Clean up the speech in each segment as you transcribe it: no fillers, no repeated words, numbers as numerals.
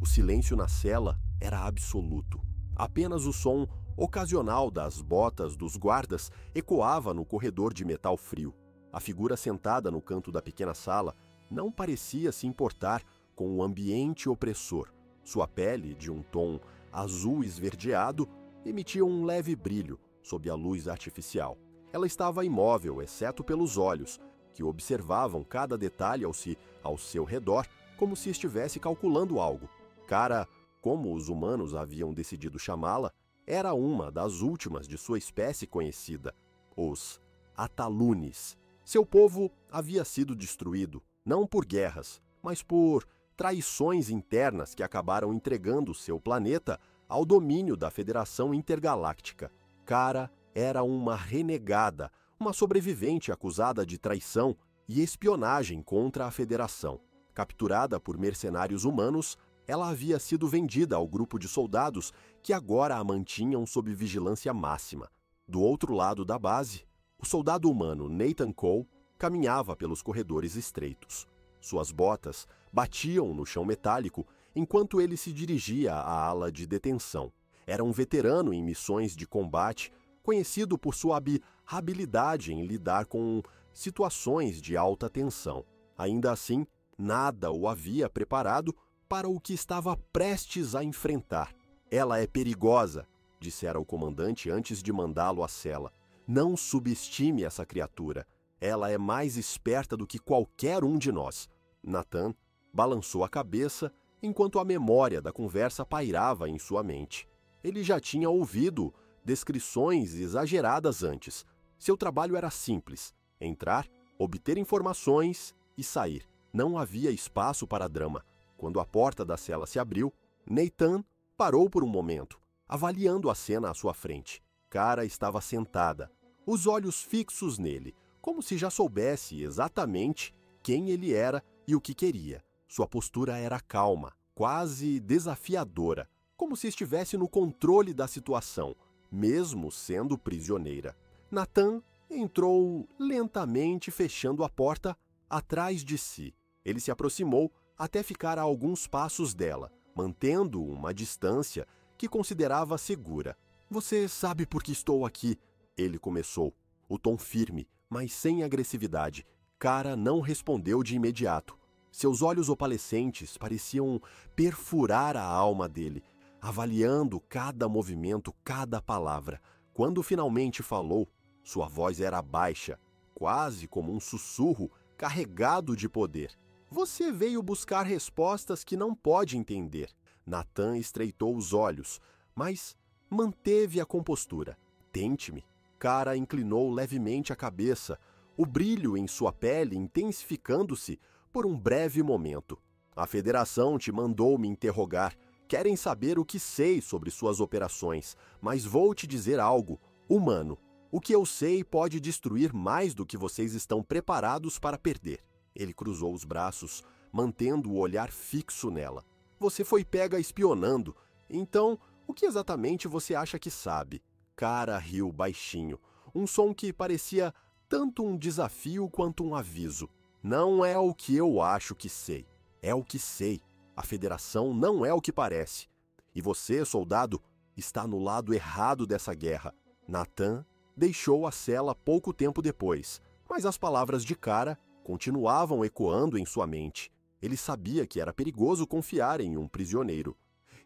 O silêncio na cela era absoluto. Apenas o som ocasional das botas dos guardas ecoava no corredor de metal frio. A figura sentada no canto da pequena sala não parecia se importar com o ambiente opressor. Sua pele, de um tom azul esverdeado, emitia um leve brilho sob a luz artificial. Ela estava imóvel, exceto pelos olhos, que observavam cada detalhe ao seu redor, como se estivesse calculando algo. Cara, como os humanos haviam decidido chamá-la, era uma das últimas de sua espécie conhecida, os Atalunes. Seu povo havia sido destruído, não por guerras, mas por traições internas que acabaram entregando seu planeta ao domínio da Federação Intergaláctica. Cara era uma renegada, uma sobrevivente acusada de traição e espionagem contra a Federação. Capturada por mercenários humanos, ela havia sido vendida ao grupo de soldados que agora a mantinham sob vigilância máxima. Do outro lado da base, o soldado humano Nathan Cole caminhava pelos corredores estreitos. Suas botas batiam no chão metálico enquanto ele se dirigia à ala de detenção. Era um veterano em missões de combate, conhecido por sua habilidade em lidar com situações de alta tensão. Ainda assim, nada o havia preparado para o que estava prestes a enfrentar. Ela é perigosa, dissera o comandante antes de mandá-lo à cela. Não subestime essa criatura. Ela é mais esperta do que qualquer um de nós. Nathan balançou a cabeça enquanto a memória da conversa pairava em sua mente. Ele já tinha ouvido descrições exageradas antes. Seu trabalho era simples: entrar, obter informações e sair. Não havia espaço para drama. Quando a porta da cela se abriu, Nathan parou por um momento, avaliando a cena à sua frente. Cara estava sentada, os olhos fixos nele, como se já soubesse exatamente quem ele era e o que queria. Sua postura era calma, quase desafiadora, como se estivesse no controle da situação, mesmo sendo prisioneira. Nathan entrou lentamente, fechando a porta atrás de si. Ele se aproximou até ficar a alguns passos dela, mantendo uma distância que considerava segura. "Você sabe por que estou aqui?" ele começou, o tom firme, mas sem agressividade. Cara não respondeu de imediato. Seus olhos opalescentes pareciam perfurar a alma dele, avaliando cada movimento, cada palavra. Quando finalmente falou, sua voz era baixa, quase como um sussurro carregado de poder. "Você veio buscar respostas que não pode entender." Nathan estreitou os olhos, mas manteve a compostura. "Tente-me." Cara inclinou levemente a cabeça, o brilho em sua pele intensificando-se por um breve momento. "A Federação te mandou me interrogar. Querem saber o que sei sobre suas operações, mas vou te dizer algo, humano. O que eu sei pode destruir mais do que vocês estão preparados para perder." Ele cruzou os braços, mantendo o olhar fixo nela. "Você foi pega espionando. Então, o que exatamente você acha que sabe?" Cara riu baixinho, um som que parecia tanto um desafio quanto um aviso. "Não é o que eu acho que sei. É o que sei. A Federação não é o que parece. E você, soldado, está no lado errado dessa guerra." Nathan deixou a cela pouco tempo depois, mas as palavras de Cara continuavam ecoando em sua mente. Ele sabia que era perigoso confiar em um prisioneiro,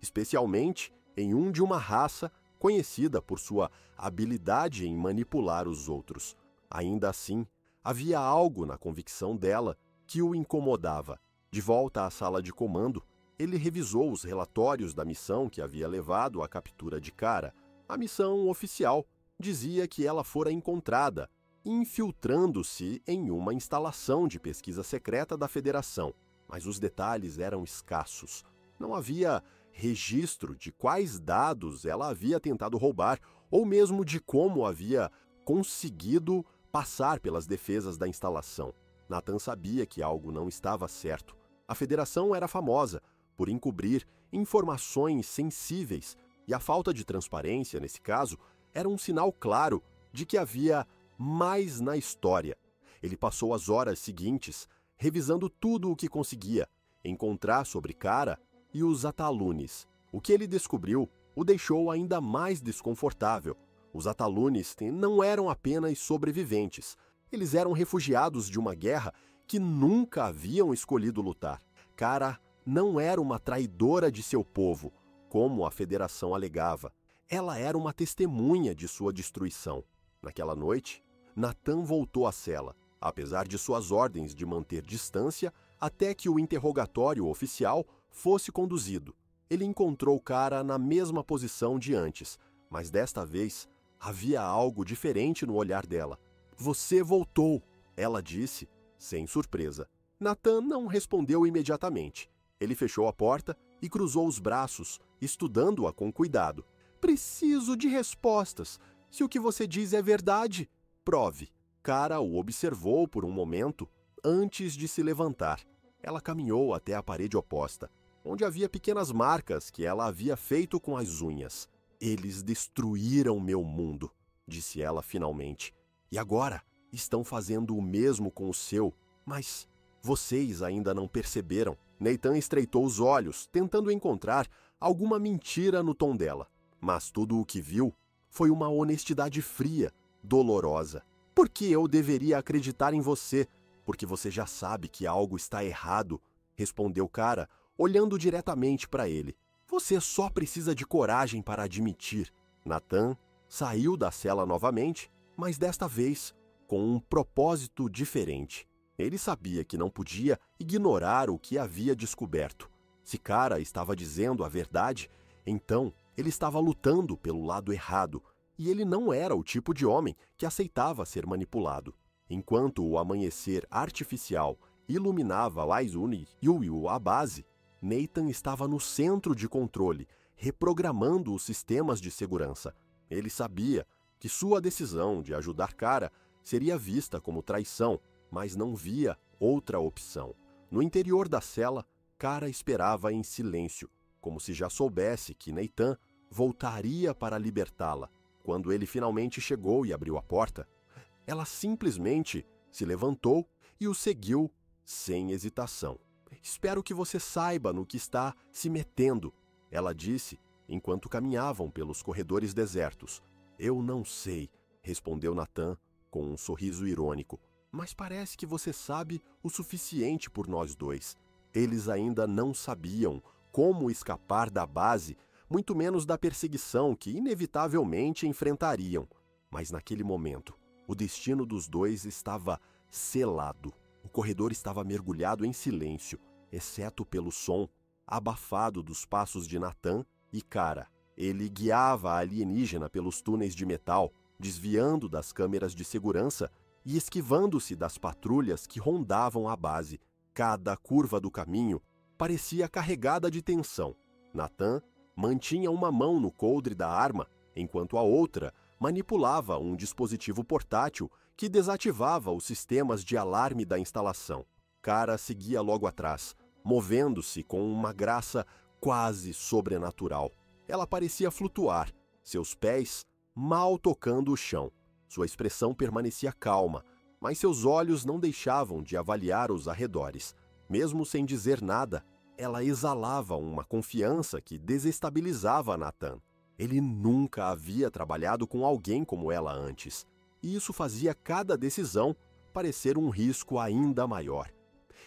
especialmente em um de uma raça conhecida por sua habilidade em manipular os outros. Ainda assim, havia algo na convicção dela que o incomodava. De volta à sala de comando, ele revisou os relatórios da missão que havia levado à captura de Cara. A missão oficial dizia que ela fora encontrada infiltrando-se em uma instalação de pesquisa secreta da Federação, mas os detalhes eram escassos. Não havia registro de quais dados ela havia tentado roubar ou mesmo de como havia conseguido passar pelas defesas da instalação. Nathan sabia que algo não estava certo. A Federação era famosa por encobrir informações sensíveis e a falta de transparência, nesse caso, era um sinal claro de que havia mais na história. Ele passou as horas seguintes revisando tudo o que conseguia encontrar sobre Cara e os atalunes. O que ele descobriu o deixou ainda mais desconfortável. Os atalunes não eram apenas sobreviventes. Eles eram refugiados de uma guerra que nunca haviam escolhido lutar. Cara não era uma traidora de seu povo, como a Federação alegava. Ela era uma testemunha de sua destruição. Naquela noite, Nathan voltou à cela, apesar de suas ordens de manter distância até que o interrogatório oficial fosse conduzido. Ele encontrou Cara na mesma posição de antes, mas desta vez havia algo diferente no olhar dela. "Você voltou", ela disse, sem surpresa. Nathan não respondeu imediatamente. Ele fechou a porta e cruzou os braços, estudando-a com cuidado. "Preciso de respostas. Se o que você diz é verdade, prove." Cara o observou por um momento antes de se levantar. Ela caminhou até a parede oposta, onde havia pequenas marcas que ela havia feito com as unhas. "Eles destruíram meu mundo", disse ela finalmente. "E agora estão fazendo o mesmo com o seu, mas vocês ainda não perceberam." Nathan estreitou os olhos, tentando encontrar alguma mentira no tom dela. Mas tudo o que viu foi uma honestidade fria, dolorosa. "Por que eu deveria acreditar em você? Porque você já sabe que algo está errado", respondeu Cara, olhando diretamente para ele. "Você só precisa de coragem para admitir." Nathan saiu da cela novamente, mas desta vez com um propósito diferente. Ele sabia que não podia ignorar o que havia descoberto. Se Cara estava dizendo a verdade, então ele estava lutando pelo lado errado, e ele não era o tipo de homem que aceitava ser manipulado. Enquanto o amanhecer artificial iluminava Waizuni e a base, Nathan estava no centro de controle, reprogramando os sistemas de segurança. Ele sabia que sua decisão de ajudar Cara seria vista como traição, mas não via outra opção. No interior da cela, Cara esperava em silêncio, como se já soubesse que Nathan voltaria para libertá-la. Quando ele finalmente chegou e abriu a porta, ela simplesmente se levantou e o seguiu sem hesitação. "Espero que você saiba no que está se metendo", ela disse, enquanto caminhavam pelos corredores desertos. "Eu não sei", respondeu Nathan com um sorriso irônico, "mas parece que você sabe o suficiente por nós dois." Eles ainda não sabiam como escapar da base, muito menos da perseguição que inevitavelmente enfrentariam. Mas naquele momento, o destino dos dois estava selado. O corredor estava mergulhado em silêncio, exceto pelo som abafado dos passos de Nathan e Cara. Ele guiava a alienígena pelos túneis de metal, desviando das câmeras de segurança e esquivando-se das patrulhas que rondavam a base. Cada curva do caminho parecia carregada de tensão. Nathan mantinha uma mão no coldre da arma, enquanto a outra manipulava um dispositivo portátil que desativava os sistemas de alarme da instalação. Cara seguia logo atrás, movendo-se com uma graça quase sobrenatural. Ela parecia flutuar, seus pés mal tocando o chão. Sua expressão permanecia calma, mas seus olhos não deixavam de avaliar os arredores. Mesmo sem dizer nada, ela exalava uma confiança que desestabilizava Nathan. Ele nunca havia trabalhado com alguém como ela antes, e isso fazia cada decisão parecer um risco ainda maior.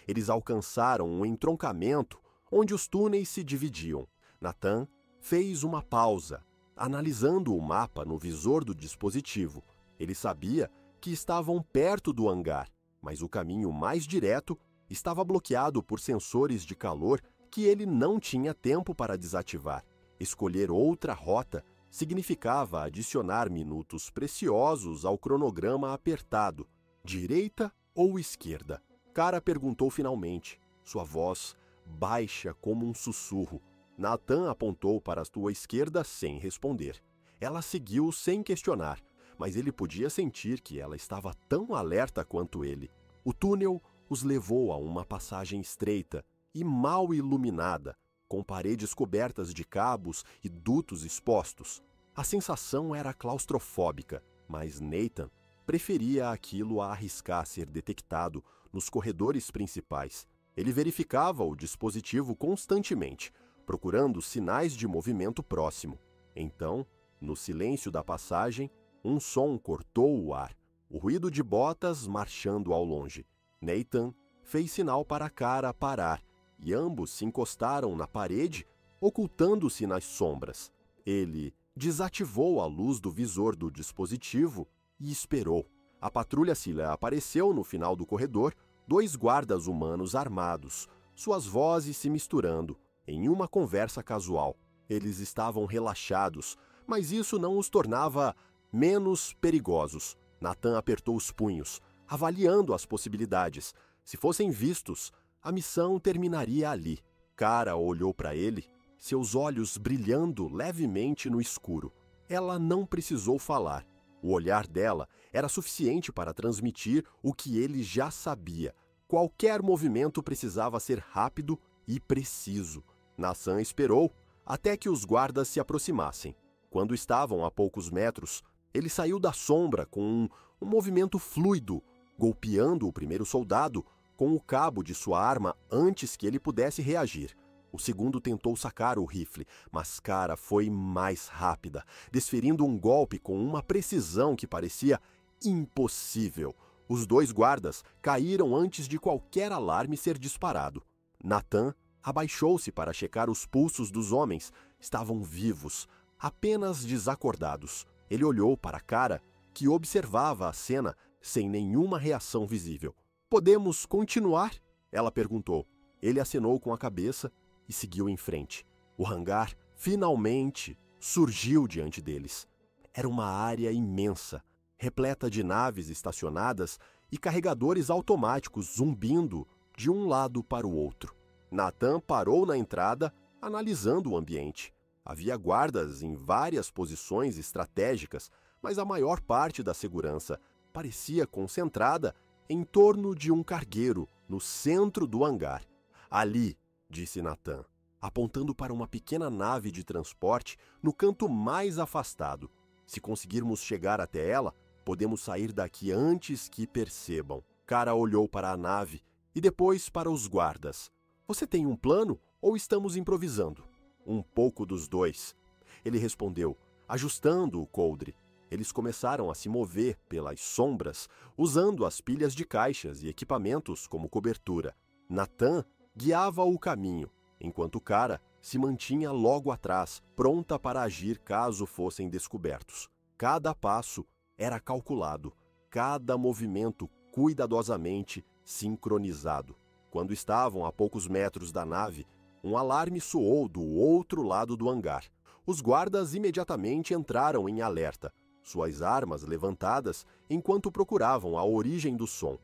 Eles alcançaram um entroncamento onde os túneis se dividiam. Nathan fez uma pausa, analisando o mapa no visor do dispositivo. Ele sabia que estavam perto do hangar, mas o caminho mais direto estava bloqueado por sensores de calor que ele não tinha tempo para desativar. Escolher outra rota significava adicionar minutos preciosos ao cronograma apertado. Direita ou esquerda? Cara perguntou finalmente, sua voz baixa como um sussurro. Nathan apontou para a sua esquerda sem responder. Ela seguiu sem questionar, mas ele podia sentir que ela estava tão alerta quanto ele. O túnel os levou a uma passagem estreita e mal iluminada, com paredes cobertas de cabos e dutos expostos. A sensação era claustrofóbica, mas Nathan preferia aquilo a arriscar ser detectado nos corredores principais. Ele verificava o dispositivo constantemente, procurando sinais de movimento próximo. Então, no silêncio da passagem, um som cortou o ar. O ruído de botas marchando ao longe. Nathan fez sinal para Kara parar, e ambos se encostaram na parede, ocultando-se nas sombras. Ele desativou a luz do visor do dispositivo e esperou. A patrulha Scylla apareceu no final do corredor, 2 guardas humanos armados, suas vozes se misturando, em uma conversa casual. Eles estavam relaxados, mas isso não os tornava menos perigosos. Nathan apertou os punhos, avaliando as possibilidades. Se fossem vistos, a missão terminaria ali. Kara olhou para ele, seus olhos brilhando levemente no escuro. Ela não precisou falar. O olhar dela era suficiente para transmitir o que ele já sabia. Qualquer movimento precisava ser rápido e preciso. Nathan esperou até que os guardas se aproximassem. Quando estavam a poucos metros, ele saiu da sombra com um movimento fluido, golpeando o primeiro soldado com o cabo de sua arma antes que ele pudesse reagir. O segundo tentou sacar o rifle, mas Kara foi mais rápida, desferindo um golpe com uma precisão que parecia impossível. Os 2 guardas caíram antes de qualquer alarme ser disparado. Nathan abaixou-se para checar os pulsos dos homens. Estavam vivos, apenas desacordados. Ele olhou para Kara, que observava a cena sem nenhuma reação visível. "Podemos continuar?" ela perguntou. Ele acenou com a cabeça e seguiu em frente. O hangar, finalmente, surgiu diante deles. Era uma área imensa, repleta de naves estacionadas e carregadores automáticos zumbindo de um lado para o outro. Nathan parou na entrada, analisando o ambiente. Havia guardas em várias posições estratégicas, mas a maior parte da segurança parecia concentrada em torno de um cargueiro, no centro do hangar. "Ali", disse Nathan, apontando para uma pequena nave de transporte no canto mais afastado. "Se conseguirmos chegar até ela, podemos sair daqui antes que percebam." Kara olhou para a nave e depois para os guardas. "Você tem um plano ou estamos improvisando?" "Um pouco dos dois", ele respondeu, ajustando o coldre. Eles começaram a se mover pelas sombras, usando as pilhas de caixas e equipamentos como cobertura. Nathan guiava o caminho, enquanto Kara se mantinha logo atrás, pronta para agir caso fossem descobertos. Cada passo era calculado, cada movimento cuidadosamente sincronizado. Quando estavam a poucos metros da nave, um alarme soou do outro lado do hangar. Os guardas imediatamente entraram em alerta, suas armas levantadas enquanto procuravam a origem do som.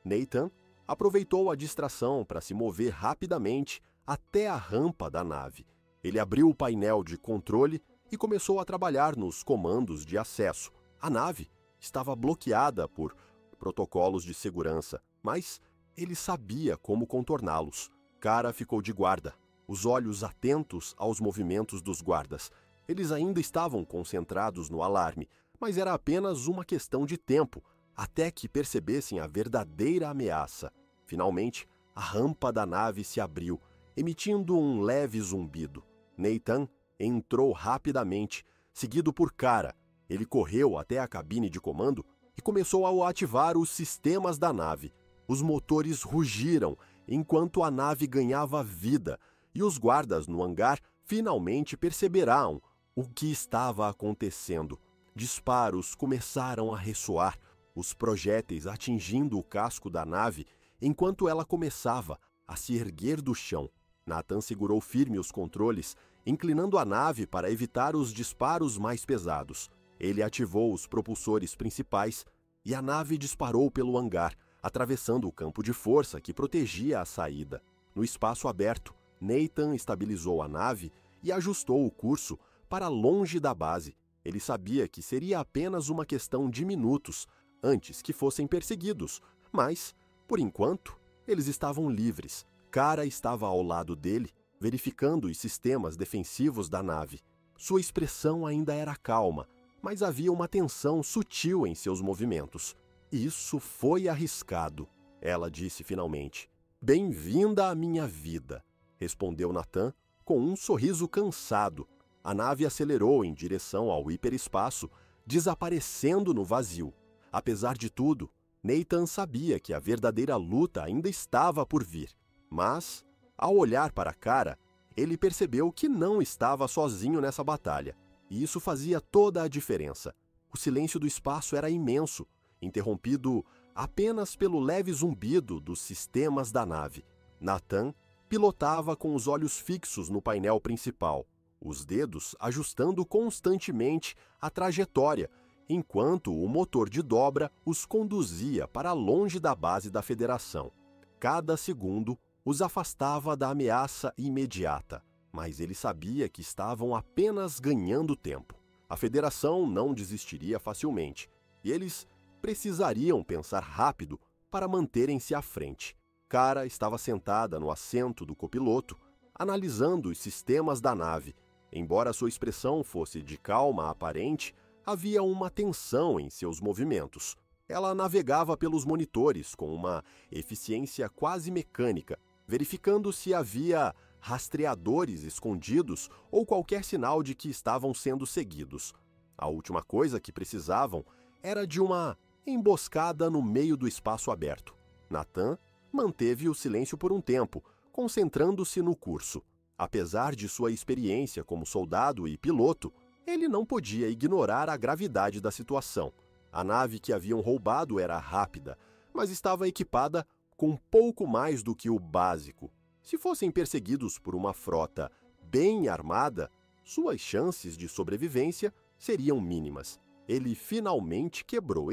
Nathan aproveitou a distração para se mover rapidamente até a rampa da nave. Ele abriu o painel de controle e começou a trabalhar nos comandos de acesso. A nave estava bloqueada por protocolos de segurança, mas ele sabia como contorná-los. Kara ficou de guarda, os olhos atentos aos movimentos dos guardas. Eles ainda estavam concentrados no alarme, mas era apenas uma questão de tempo até que percebessem a verdadeira ameaça. Finalmente, a rampa da nave se abriu, emitindo um leve zumbido. Nathan entrou rapidamente, seguido por Kara. Ele correu até a cabine de comando e começou a ativar os sistemas da nave. Os motores rugiram enquanto a nave ganhava vida, e os guardas no hangar finalmente perceberão o que estava acontecendo. Disparos começaram a ressoar, os projéteis atingindo o casco da nave enquanto ela começava a se erguer do chão. Nathan segurou firme os controles, inclinando a nave para evitar os disparos mais pesados. Ele ativou os propulsores principais e a nave disparou pelo hangar, atravessando o campo de força que protegia a saída. No espaço aberto, Nathan estabilizou a nave e ajustou o curso para longe da base. Ele sabia que seria apenas uma questão de minutos antes que fossem perseguidos, mas, por enquanto, eles estavam livres. Kara estava ao lado dele, verificando os sistemas defensivos da nave. Sua expressão ainda era calma, mas havia uma tensão sutil em seus movimentos. "Isso foi arriscado", ela disse finalmente. "Bem-vinda à minha vida", respondeu Nathan com um sorriso cansado. A nave acelerou em direção ao hiperespaço, desaparecendo no vazio. Apesar de tudo, Nathan sabia que a verdadeira luta ainda estava por vir. Mas, ao olhar para Kara, ele percebeu que não estava sozinho nessa batalha. E isso fazia toda a diferença. O silêncio do espaço era imenso, interrompido apenas pelo leve zumbido dos sistemas da nave. Nathan pilotava com os olhos fixos no painel principal, os dedos ajustando constantemente a trajetória, enquanto o motor de dobra os conduzia para longe da base da Federação. Cada segundo os afastava da ameaça imediata, mas ele sabia que estavam apenas ganhando tempo. A Federação não desistiria facilmente, e eles precisariam pensar rápido para manterem-se à frente. Kara estava sentada no assento do copiloto, analisando os sistemas da nave. Embora sua expressão fosse de calma aparente, havia uma tensão em seus movimentos. Ela navegava pelos monitores com uma eficiência quase mecânica, verificando se havia rastreadores escondidos ou qualquer sinal de que estavam sendo seguidos. A última coisa que precisavam era de uma emboscada no meio do espaço aberto. Nathan manteve o silêncio por um tempo, concentrando-se no curso. Apesar de sua experiência como soldado e piloto, ele não podia ignorar a gravidade da situação. A nave que haviam roubado era rápida, mas estava equipada com pouco mais do que o básico. Se fossem perseguidos por uma frota bem armada, suas chances de sobrevivência seriam mínimas. Ele finalmente quebrou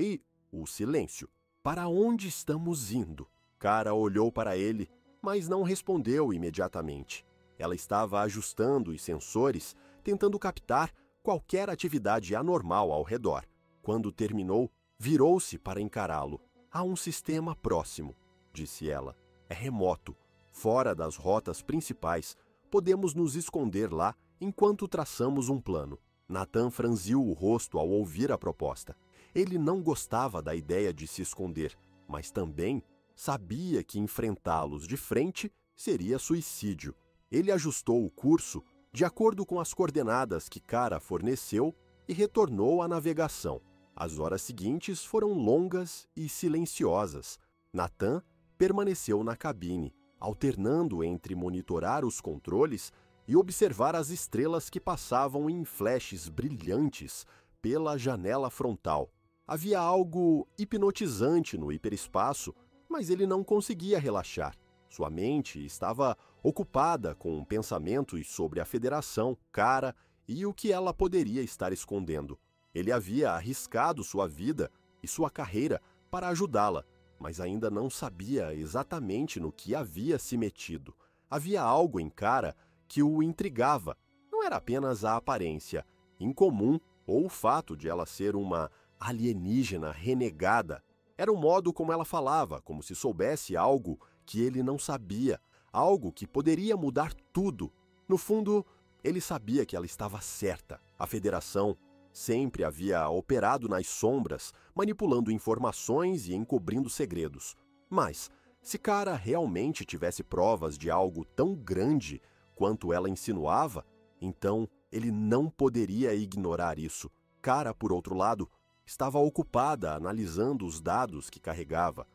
o silêncio. Para onde estamos indo? Kara olhou para ele, mas não respondeu imediatamente. Ela estava ajustando os sensores, tentando captar qualquer atividade anormal ao redor. Quando terminou, virou-se para encará-lo. Há um sistema próximo, disse ela. É remoto, fora das rotas principais. Podemos nos esconder lá enquanto traçamos um plano. Nathan franziu o rosto ao ouvir a proposta. Ele não gostava da ideia de se esconder, mas também sabia que enfrentá-los de frente seria suicídio. Ele ajustou o curso de acordo com as coordenadas que Kara forneceu e retornou à navegação. As horas seguintes foram longas e silenciosas. Nathan permaneceu na cabine, alternando entre monitorar os controles e observar as estrelas que passavam em flashes brilhantes pela janela frontal. Havia algo hipnotizante no hiperespaço, mas ele não conseguia relaxar. Sua mente estava ocupada com pensamentos sobre a Federação, Kara e o que ela poderia estar escondendo. Ele havia arriscado sua vida e sua carreira para ajudá-la, mas ainda não sabia exatamente no que havia se metido. Havia algo em Kara que o intrigava. Não era apenas a aparência incomum ou o fato de ela ser uma alienígena renegada. Era o modo como ela falava, como se soubesse algo que ele não sabia, algo que poderia mudar tudo. No fundo, ele sabia que ela estava certa. A Federação sempre havia operado nas sombras, manipulando informações e encobrindo segredos. Mas, se Kara realmente tivesse provas de algo tão grande quanto ela insinuava, então ele não poderia ignorar isso. Kara, por outro lado, estava ocupada analisando os dados que carregava.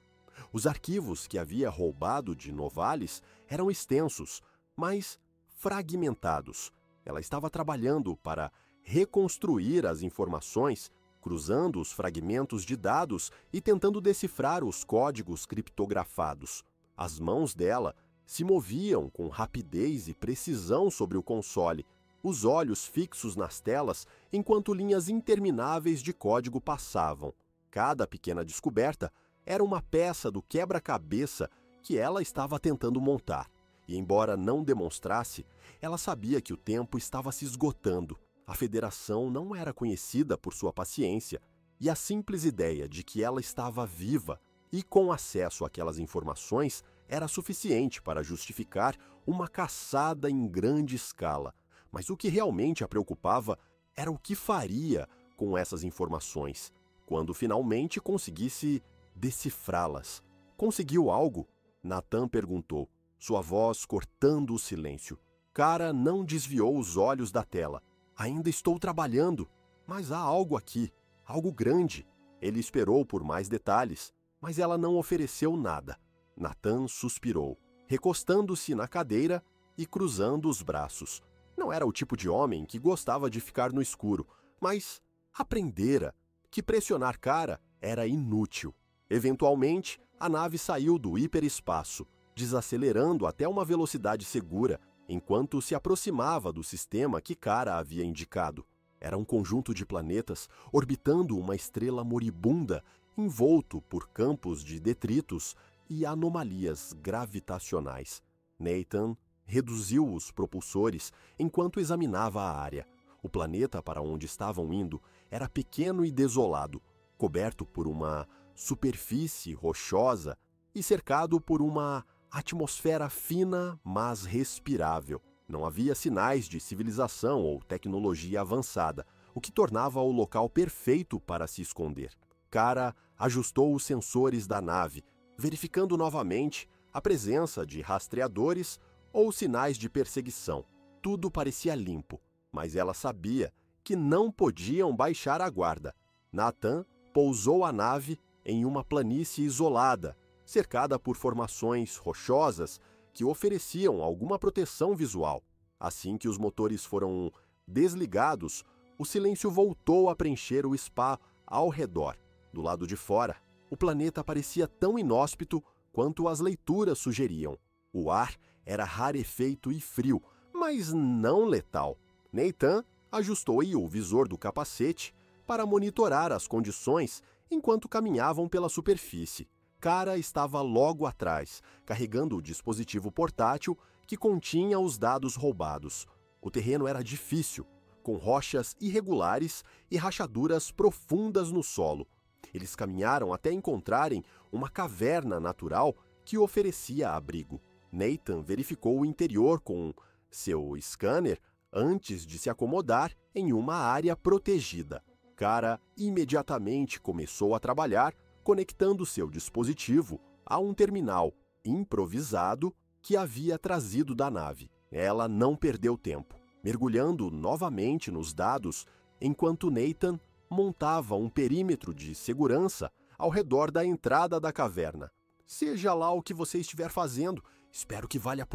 Os arquivos que havia roubado de Novalis eram extensos, mas fragmentados. Ela estava trabalhando para reconstruir as informações, cruzando os fragmentos de dados e tentando decifrar os códigos criptografados. As mãos dela se moviam com rapidez e precisão sobre o console, os olhos fixos nas telas enquanto linhas intermináveis de código passavam. Cada pequena descoberta era uma peça do quebra-cabeça que ela estava tentando montar. E embora não demonstrasse, ela sabia que o tempo estava se esgotando. A Federação não era conhecida por sua paciência, e a simples ideia de que ela estava viva e com acesso àquelas informações era suficiente para justificar uma caçada em grande escala. Mas o que realmente a preocupava era o que faria com essas informações, quando finalmente conseguisse decifrá-las. Conseguiu algo? Nathan perguntou, sua voz cortando o silêncio. Kara não desviou os olhos da tela. Ainda estou trabalhando, mas há algo aqui, algo grande. Ele esperou por mais detalhes, mas ela não ofereceu nada. Nathan suspirou, recostando-se na cadeira e cruzando os braços. Não era o tipo de homem que gostava de ficar no escuro, mas aprendera que pressionar Kara era inútil. Eventualmente, a nave saiu do hiperespaço, desacelerando até uma velocidade segura, enquanto se aproximava do sistema que Kara havia indicado. Era um conjunto de planetas orbitando uma estrela moribunda, envolto por campos de detritos e anomalias gravitacionais. Nathan reduziu os propulsores enquanto examinava a área. O planeta para onde estavam indo era pequeno e desolado, coberto por uma superfície rochosa e cercado por uma atmosfera fina, mas respirável. Não havia sinais de civilização ou tecnologia avançada, o que tornava o local perfeito para se esconder. Kara ajustou os sensores da nave, verificando novamente a presença de rastreadores ou sinais de perseguição. Tudo parecia limpo, mas ela sabia que não podiam baixar a guarda. Nathan pousou a nave em uma planície isolada, cercada por formações rochosas que ofereciam alguma proteção visual. Assim que os motores foram desligados, o silêncio voltou a preencher o spa ao redor. Do lado de fora, o planeta parecia tão inóspito quanto as leituras sugeriam. O ar era rarefeito e frio, mas não letal. Nathan ajustou o visor do capacete para monitorar as condições enquanto caminhavam pela superfície. Kara estava logo atrás, carregando o dispositivo portátil que continha os dados roubados. O terreno era difícil, com rochas irregulares e rachaduras profundas no solo. Eles caminharam até encontrarem uma caverna natural que oferecia abrigo. Nathan verificou o interior com seu scanner antes de se acomodar em uma área protegida. Kara imediatamente começou a trabalhar, conectando seu dispositivo a um terminal improvisado que havia trazido da nave. Ela não perdeu tempo, mergulhando novamente nos dados enquanto Nathan montava um perímetro de segurança ao redor da entrada da caverna. "Seja lá o que você estiver fazendo, espero que valha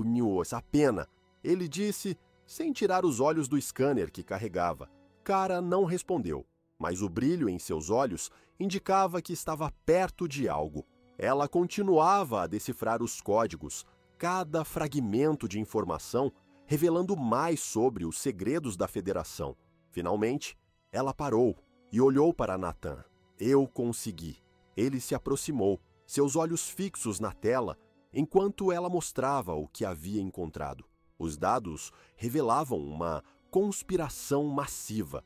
a pena", ele disse, sem tirar os olhos do scanner que carregava. Kara não respondeu, mas o brilho em seus olhos indicava que estava perto de algo. Ela continuava a decifrar os códigos, cada fragmento de informação revelando mais sobre os segredos da Federação. Finalmente, ela parou e olhou para Nathan. "Eu consegui." Ele se aproximou, seus olhos fixos na tela, enquanto ela mostrava o que havia encontrado. Os dados revelavam uma conspiração massiva,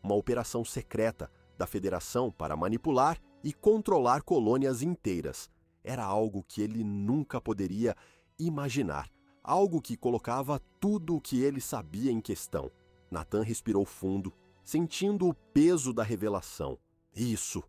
uma operação secreta da Federação para manipular e controlar colônias inteiras. Era algo que ele nunca poderia imaginar, algo que colocava tudo o que ele sabia em questão. Nathan respirou fundo, sentindo o peso da revelação. Isso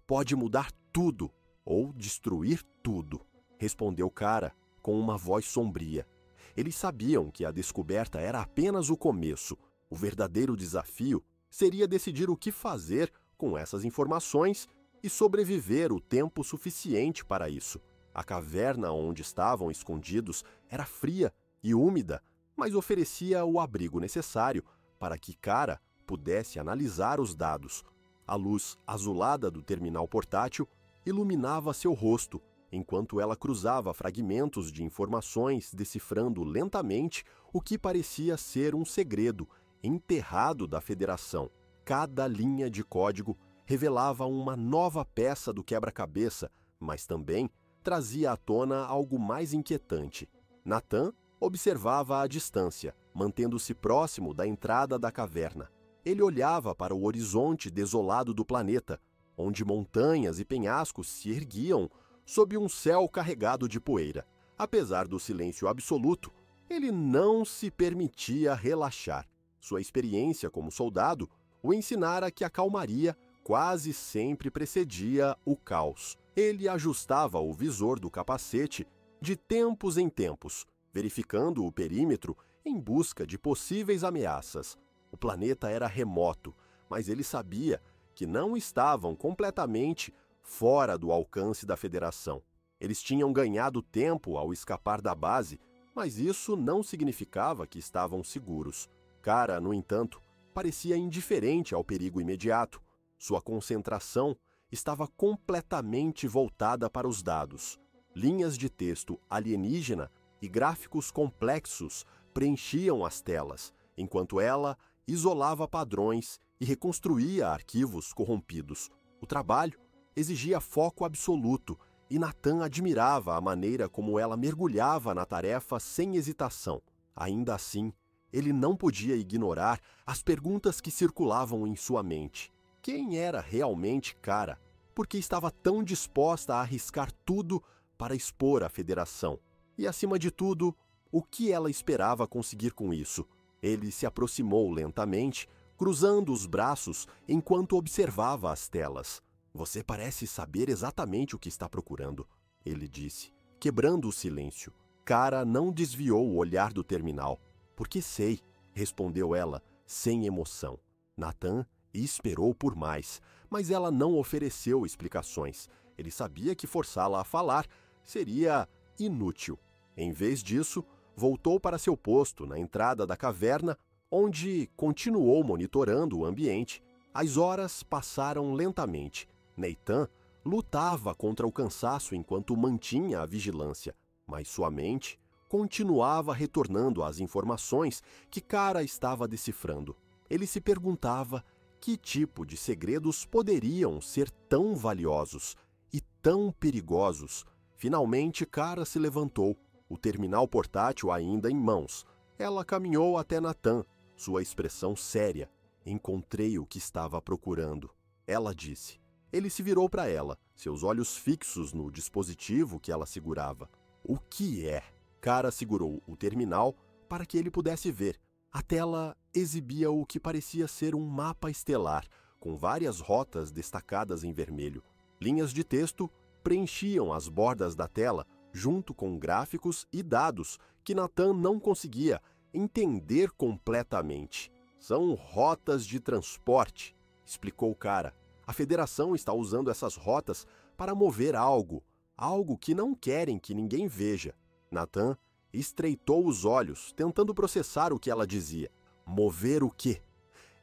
pode mudar tudo, ou destruir tudo", respondeu Kara com uma voz sombria. Eles sabiam que a descoberta era apenas o começo. O verdadeiro desafio seria decidir o que fazer com essas informações e sobreviver o tempo suficiente para isso. A caverna onde estavam escondidos era fria e úmida, mas oferecia o abrigo necessário para que Kara pudesse analisar os dados. A luz azulada do terminal portátil iluminava seu rosto, enquanto ela cruzava fragmentos de informações, decifrando lentamente o que parecia ser um segredo enterrado da Federação. Cada linha de código revelava uma nova peça do quebra-cabeça, mas também trazia à tona algo mais inquietante. Nathan observava à distância, mantendo-se próximo da entrada da caverna. Ele olhava para o horizonte desolado do planeta, onde montanhas e penhascos se erguiam sob um céu carregado de poeira. Apesar do silêncio absoluto, ele não se permitia relaxar. Sua experiência como soldado o ensinara que a calmaria quase sempre precedia o caos. Ele ajustava o visor do capacete de tempos em tempos, verificando o perímetro em busca de possíveis ameaças. O planeta era remoto, mas ele sabia que não estavam completamente fora do alcance da Federação. Eles tinham ganhado tempo ao escapar da base, mas isso não significava que estavam seguros. Kara, no entanto, parecia indiferente ao perigo imediato. Sua concentração estava completamente voltada para os dados. Linhas de texto alienígena e gráficos complexos preenchiam as telas, enquanto ela isolava padrões e reconstruía arquivos corrompidos. O trabalho exigia foco absoluto e Nathan admirava a maneira como ela mergulhava na tarefa sem hesitação. Ainda assim, ele não podia ignorar as perguntas que circulavam em sua mente. Quem era realmente Kara? Por que estava tão disposta a arriscar tudo para expor a Federação? E, acima de tudo, o que ela esperava conseguir com isso? Ele se aproximou lentamente, cruzando os braços enquanto observava as telas. Você parece saber exatamente o que está procurando, ele disse, quebrando o silêncio. Kara não desviou o olhar do terminal. Porque sei, respondeu ela, sem emoção. Nathan esperou por mais, mas ela não ofereceu explicações. Ele sabia que forçá-la a falar seria inútil. Em vez disso, voltou para seu posto na entrada da caverna, onde continuou monitorando o ambiente. As horas passaram lentamente. Nathan lutava contra o cansaço enquanto mantinha a vigilância, mas sua mente continuava retornando às informações que Kara estava decifrando. Ele se perguntava que tipo de segredos poderiam ser tão valiosos e tão perigosos. Finalmente, Kara se levantou, o terminal portátil ainda em mãos. Ela caminhou até Nathan, sua expressão séria. Encontrei o que estava procurando, ela disse. Ele se virou para ela, seus olhos fixos no dispositivo que ela segurava. O que é? Kara segurou o terminal para que ele pudesse ver. A tela exibia o que parecia ser um mapa estelar, com várias rotas destacadas em vermelho. Linhas de texto preenchiam as bordas da tela, junto com gráficos e dados que Nathan não conseguia entender completamente. São rotas de transporte, explicou Kara. A Federação está usando essas rotas para mover algo que não querem que ninguém veja. Nathan estreitou os olhos, tentando processar o que ela dizia. Mover o quê?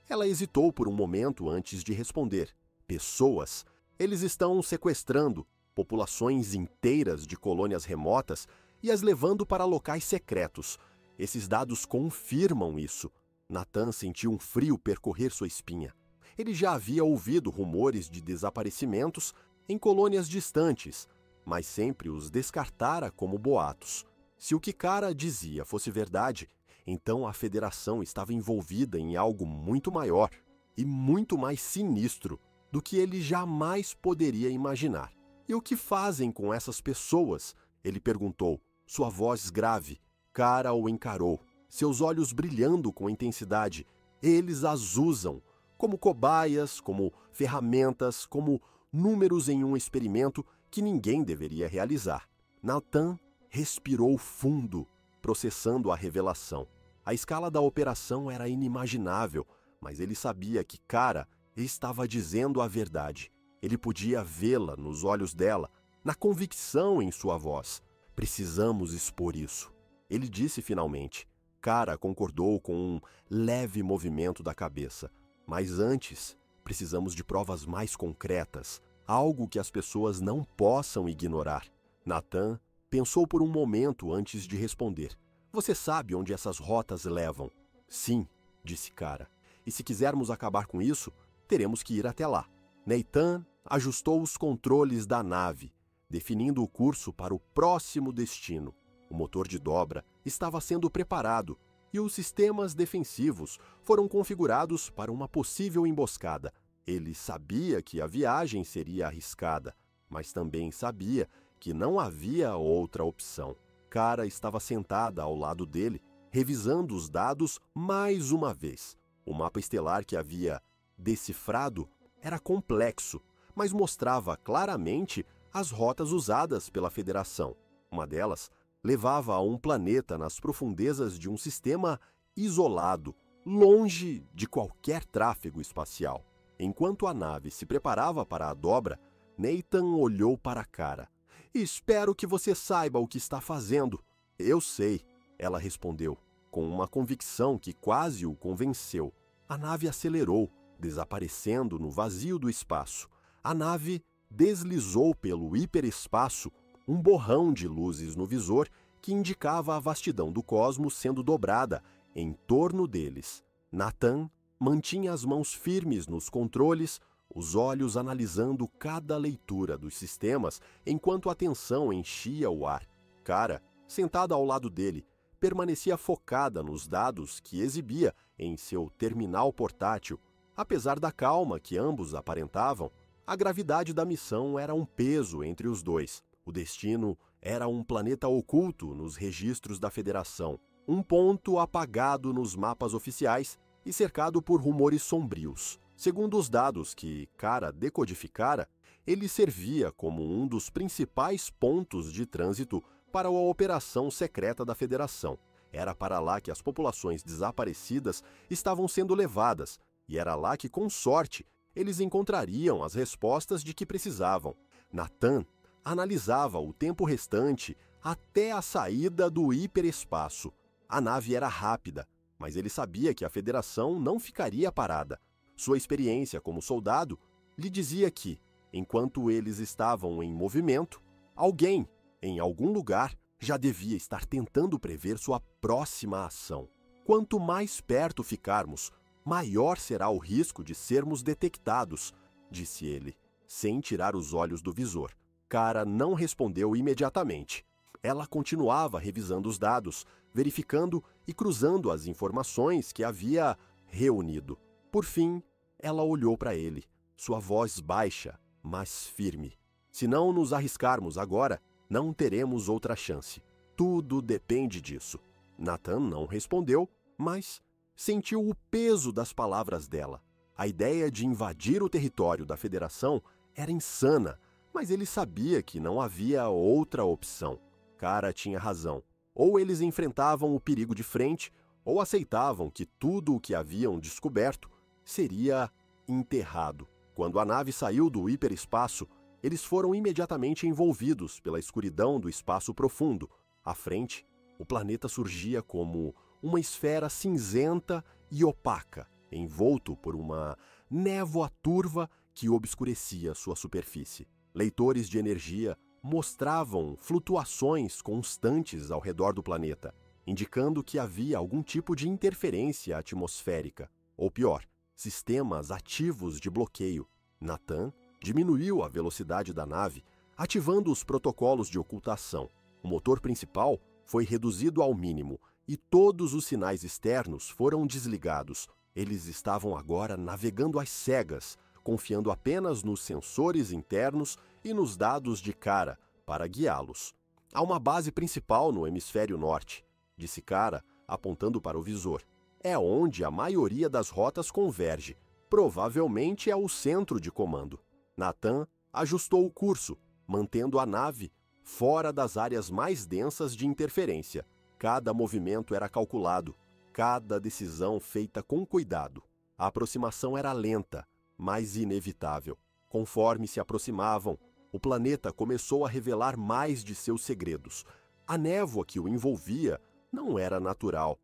Ela hesitou por um momento antes de responder. Pessoas. Eles estão sequestrando populações inteiras de colônias remotas e as levando para locais secretos. Esses dados confirmam isso. Nathan sentiu um frio percorrer sua espinha. Ele já havia ouvido rumores de desaparecimentos em colônias distantes, mas sempre os descartara como boatos. Se o que Kara dizia fosse verdade, então a Federação estava envolvida em algo muito maior e muito mais sinistro do que ele jamais poderia imaginar. E o que fazem com essas pessoas? Ele perguntou, sua voz grave. Kara o encarou, seus olhos brilhando com intensidade. Eles as usam como cobaias, como ferramentas, como números em um experimento que ninguém deveria realizar. Nathan respirou fundo, processando a revelação. A escala da operação era inimaginável, mas ele sabia que Kara estava dizendo a verdade. Ele podia vê-la nos olhos dela, na convicção em sua voz. Precisamos expor isso, ele disse finalmente. Kara concordou com um leve movimento da cabeça. Mas antes, precisamos de provas mais concretas, algo que as pessoas não possam ignorar. Nathan pensou por um momento antes de responder. Você sabe onde essas rotas levam? Sim, disse Kara. E se quisermos acabar com isso, teremos que ir até lá. Nathan ajustou os controles da nave, definindo o curso para o próximo destino. O motor de dobra estava sendo preparado e os sistemas defensivos foram configurados para uma possível emboscada. Ele sabia que a viagem seria arriscada, mas também sabia que não havia outra opção. Kara estava sentada ao lado dele, revisando os dados mais uma vez. O mapa estelar que havia decifrado era complexo, mas mostrava claramente as rotas usadas pela Federação. Uma delas levava a um planeta nas profundezas de um sistema isolado, longe de qualquer tráfego espacial. Enquanto a nave se preparava para a dobra, Nathan olhou para Kara. "Espero que você saiba o que está fazendo." "Eu sei," ela respondeu, com uma convicção que quase o convenceu. A nave acelerou, desaparecendo no vazio do espaço. A nave deslizou pelo hiperespaço, um borrão de luzes no visor que indicava a vastidão do cosmos sendo dobrada em torno deles. Nathan mantinha as mãos firmes nos controles, os olhos analisando cada leitura dos sistemas enquanto a tensão enchia o ar. Kara, sentada ao lado dele, permanecia focada nos dados que exibia em seu terminal portátil. Apesar da calma que ambos aparentavam, a gravidade da missão era um peso entre os dois. O destino era um planeta oculto nos registros da Federação, um ponto apagado nos mapas oficiais e cercado por rumores sombrios. Segundo os dados que Kara decodificara, ele servia como um dos principais pontos de trânsito para a operação secreta da Federação. Era para lá que as populações desaparecidas estavam sendo levadas, e era lá que, com sorte, eles encontrariam as respostas de que precisavam. Nathan analisava o tempo restante até a saída do hiperespaço. A nave era rápida, mas ele sabia que a Federação não ficaria parada. Sua experiência como soldado lhe dizia que, enquanto eles estavam em movimento, alguém, em algum lugar, já devia estar tentando prever sua próxima ação. Quanto mais perto ficarmos, maior será o risco de sermos detectados, disse ele, sem tirar os olhos do visor. Kara não respondeu imediatamente. Ela continuava revisando os dados, verificando e cruzando as informações que havia reunido. Por fim, ela olhou para ele, sua voz baixa, mas firme. "Se não nos arriscarmos agora, não teremos outra chance. Tudo depende disso." Nathan não respondeu, mas sentiu o peso das palavras dela. A ideia de invadir o território da Federação era insana, mas ele sabia que não havia outra opção. Kara tinha razão. Ou eles enfrentavam o perigo de frente, ou aceitavam que tudo o que haviam descoberto seria enterrado. Quando a nave saiu do hiperespaço, eles foram imediatamente envolvidos pela escuridão do espaço profundo. À frente, o planeta surgia como uma esfera cinzenta e opaca, envolto por uma névoa turva que obscurecia sua superfície. Leitores de energia mostravam flutuações constantes ao redor do planeta, indicando que havia algum tipo de interferência atmosférica, ou pior, sistemas ativos de bloqueio. Nathan diminuiu a velocidade da nave, ativando os protocolos de ocultação. O motor principal foi reduzido ao mínimo e todos os sinais externos foram desligados. Eles estavam agora navegando às cegas, confiando apenas nos sensores internos e nos dados de Kara para guiá-los. "Há uma base principal no hemisfério norte", disse Kara, apontando para o visor. "É onde a maioria das rotas converge. Provavelmente é o centro de comando." Nathan ajustou o curso, mantendo a nave fora das áreas mais densas de interferência. Cada movimento era calculado, cada decisão feita com cuidado. A aproximação era lenta, mas inevitável. Conforme se aproximavam, o planeta começou a revelar mais de seus segredos. A névoa que o envolvia não era natural.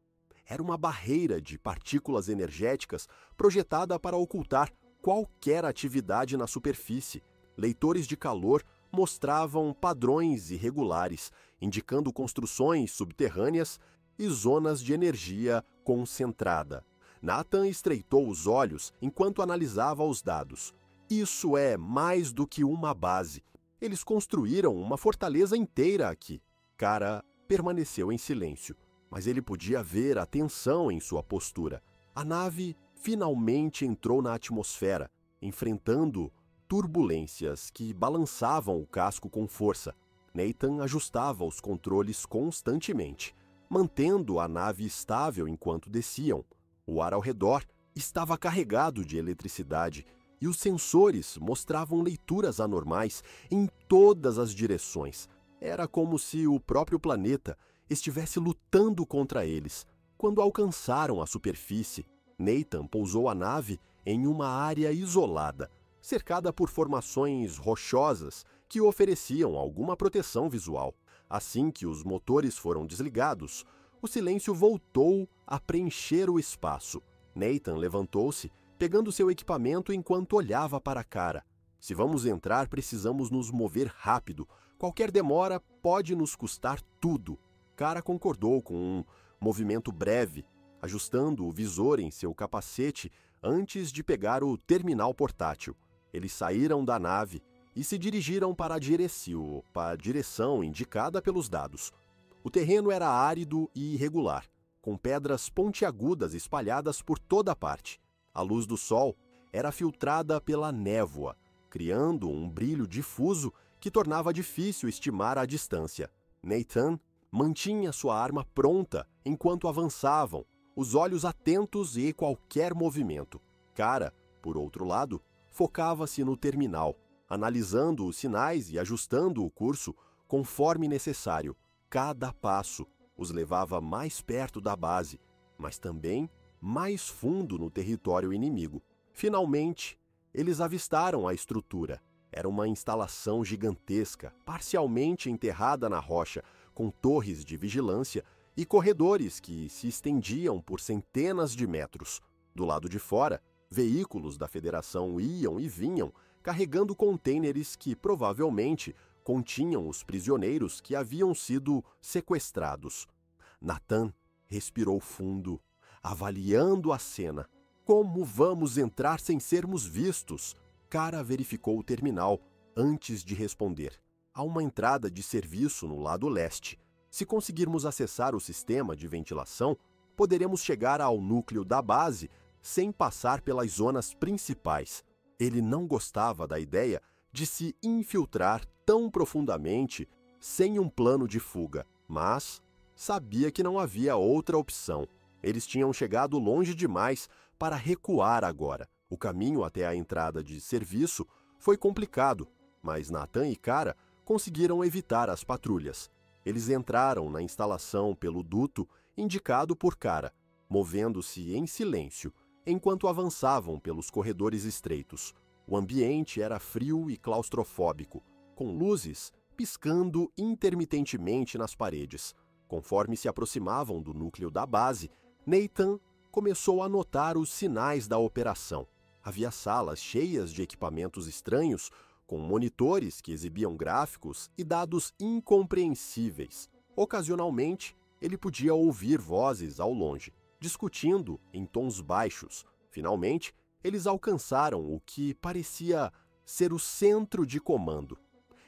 Era uma barreira de partículas energéticas projetada para ocultar qualquer atividade na superfície. Leitores de calor mostravam padrões irregulares, indicando construções subterrâneas e zonas de energia concentrada. Nathan estreitou os olhos enquanto analisava os dados. "Isso é mais do que uma base. Eles construíram uma fortaleza inteira aqui." Kara permaneceu em silêncio, mas ele podia ver a tensão em sua postura. A nave finalmente entrou na atmosfera, enfrentando turbulências que balançavam o casco com força. Nathan ajustava os controles constantemente, mantendo a nave estável enquanto desciam. O ar ao redor estava carregado de eletricidade e os sensores mostravam leituras anormais em todas as direções. Era como se o próprio planeta estivesse lutando contra eles. Quando alcançaram a superfície, Nathan pousou a nave em uma área isolada, cercada por formações rochosas que ofereciam alguma proteção visual. Assim que os motores foram desligados, o silêncio voltou a preencher o espaço. Nathan levantou-se, pegando seu equipamento enquanto olhava para a Kara. Se vamos entrar, precisamos nos mover rápido. Qualquer demora pode nos custar tudo. Kara concordou com um movimento breve, ajustando o visor em seu capacete antes de pegar o terminal portátil. Eles saíram da nave e se dirigiram para a direção indicada pelos dados. O terreno era árido e irregular, com pedras pontiagudas espalhadas por toda parte. A luz do sol era filtrada pela névoa, criando um brilho difuso que tornava difícil estimar a distância. Nathan mantinha sua arma pronta enquanto avançavam, os olhos atentos a qualquer movimento. Kara, por outro lado, focava-se no terminal, analisando os sinais e ajustando o curso conforme necessário. Cada passo os levava mais perto da base, mas também mais fundo no território inimigo. Finalmente, eles avistaram a estrutura. Era uma instalação gigantesca, parcialmente enterrada na rocha, com torres de vigilância e corredores que se estendiam por centenas de metros. Do lado de fora, veículos da Federação iam e vinham, carregando contêineres que provavelmente continham os prisioneiros que haviam sido sequestrados. Nathan respirou fundo, avaliando a cena. Como vamos entrar sem sermos vistos? Kara verificou o terminal antes de responder. Há uma entrada de serviço no lado leste. Se conseguirmos acessar o sistema de ventilação, poderemos chegar ao núcleo da base sem passar pelas zonas principais. Ele não gostava da ideia de se infiltrar tão profundamente sem um plano de fuga, mas sabia que não havia outra opção. Eles tinham chegado longe demais para recuar agora. O caminho até a entrada de serviço foi complicado, mas Nathan e Kara conseguiram evitar as patrulhas. Eles entraram na instalação pelo duto indicado por Kara, movendo-se em silêncio, enquanto avançavam pelos corredores estreitos. O ambiente era frio e claustrofóbico, com luzes piscando intermitentemente nas paredes. Conforme se aproximavam do núcleo da base, Nathan começou a notar os sinais da operação. Havia salas cheias de equipamentos estranhos, com monitores que exibiam gráficos e dados incompreensíveis. Ocasionalmente, ele podia ouvir vozes ao longe, discutindo em tons baixos. Finalmente, eles alcançaram o que parecia ser o centro de comando.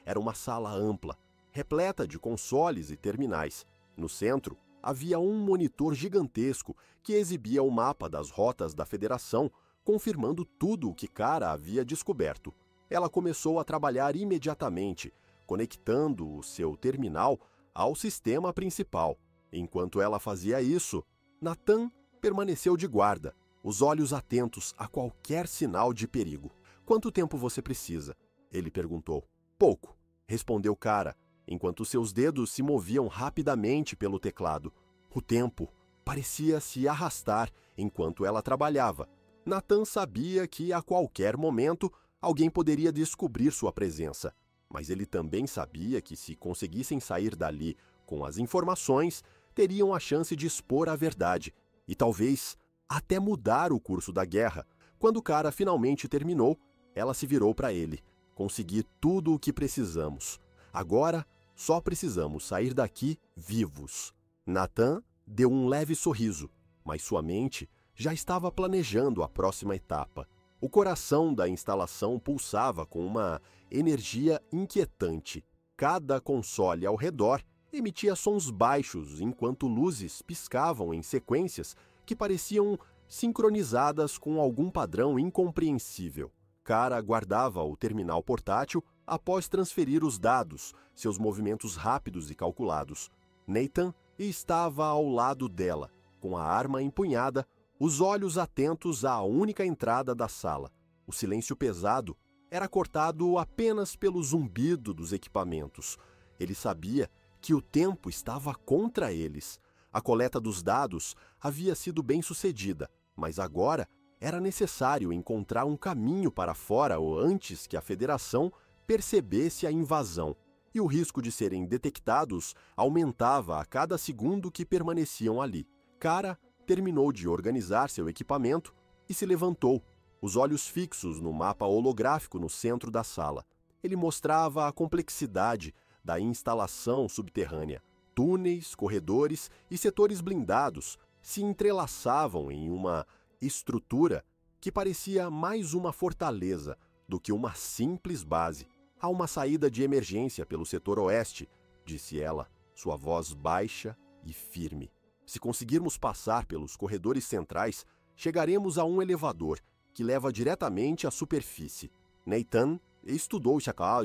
Era uma sala ampla, repleta de consoles e terminais. No centro, havia um monitor gigantesco que exibia o mapa das rotas da Federação, confirmando tudo o que Kara havia descoberto. Ela começou a trabalhar imediatamente, conectando o seu terminal ao sistema principal. Enquanto ela fazia isso, Nathan permaneceu de guarda, os olhos atentos a qualquer sinal de perigo. "Quanto tempo você precisa?" ele perguntou. "Pouco", respondeu Kara, enquanto seus dedos se moviam rapidamente pelo teclado. O tempo parecia se arrastar enquanto ela trabalhava. Nathan sabia que a qualquer momento alguém poderia descobrir sua presença, mas ele também sabia que se conseguissem sair dali com as informações, teriam a chance de expor a verdade e talvez até mudar o curso da guerra. Quando Kara finalmente terminou, ela se virou para ele. "Consegui tudo o que precisamos. Agora só precisamos sair daqui vivos." Nathan deu um leve sorriso, mas sua mente já estava planejando a próxima etapa. O coração da instalação pulsava com uma energia inquietante. Cada console ao redor emitia sons baixos enquanto luzes piscavam em sequências que pareciam sincronizadas com algum padrão incompreensível. Kara guardava o terminal portátil após transferir os dados, seus movimentos rápidos e calculados. Nathan estava ao lado dela, com a arma empunhada, os olhos atentos à única entrada da sala. O silêncio pesado era cortado apenas pelo zumbido dos equipamentos Ele sabia que o tempo estava contra eles. A coleta dos dados havia sido bem sucedida, mas agora era necessário encontrar um caminho para fora antes que a Federação percebesse a invasão, e o risco de serem detectados aumentava a cada segundo que permaneciam ali. Kara terminou de organizar seu equipamento e se levantou, os olhos fixos no mapa holográfico no centro da sala. Ele mostrava a complexidade da instalação subterrânea. Túneis, corredores e setores blindados se entrelaçavam em uma estrutura que parecia mais uma fortaleza do que uma simples base. Há uma saída de emergência pelo setor oeste, disse ela, sua voz baixa e firme. Se conseguirmos passar pelos corredores centrais, chegaremos a um elevador que leva diretamente à superfície. Nathan estudou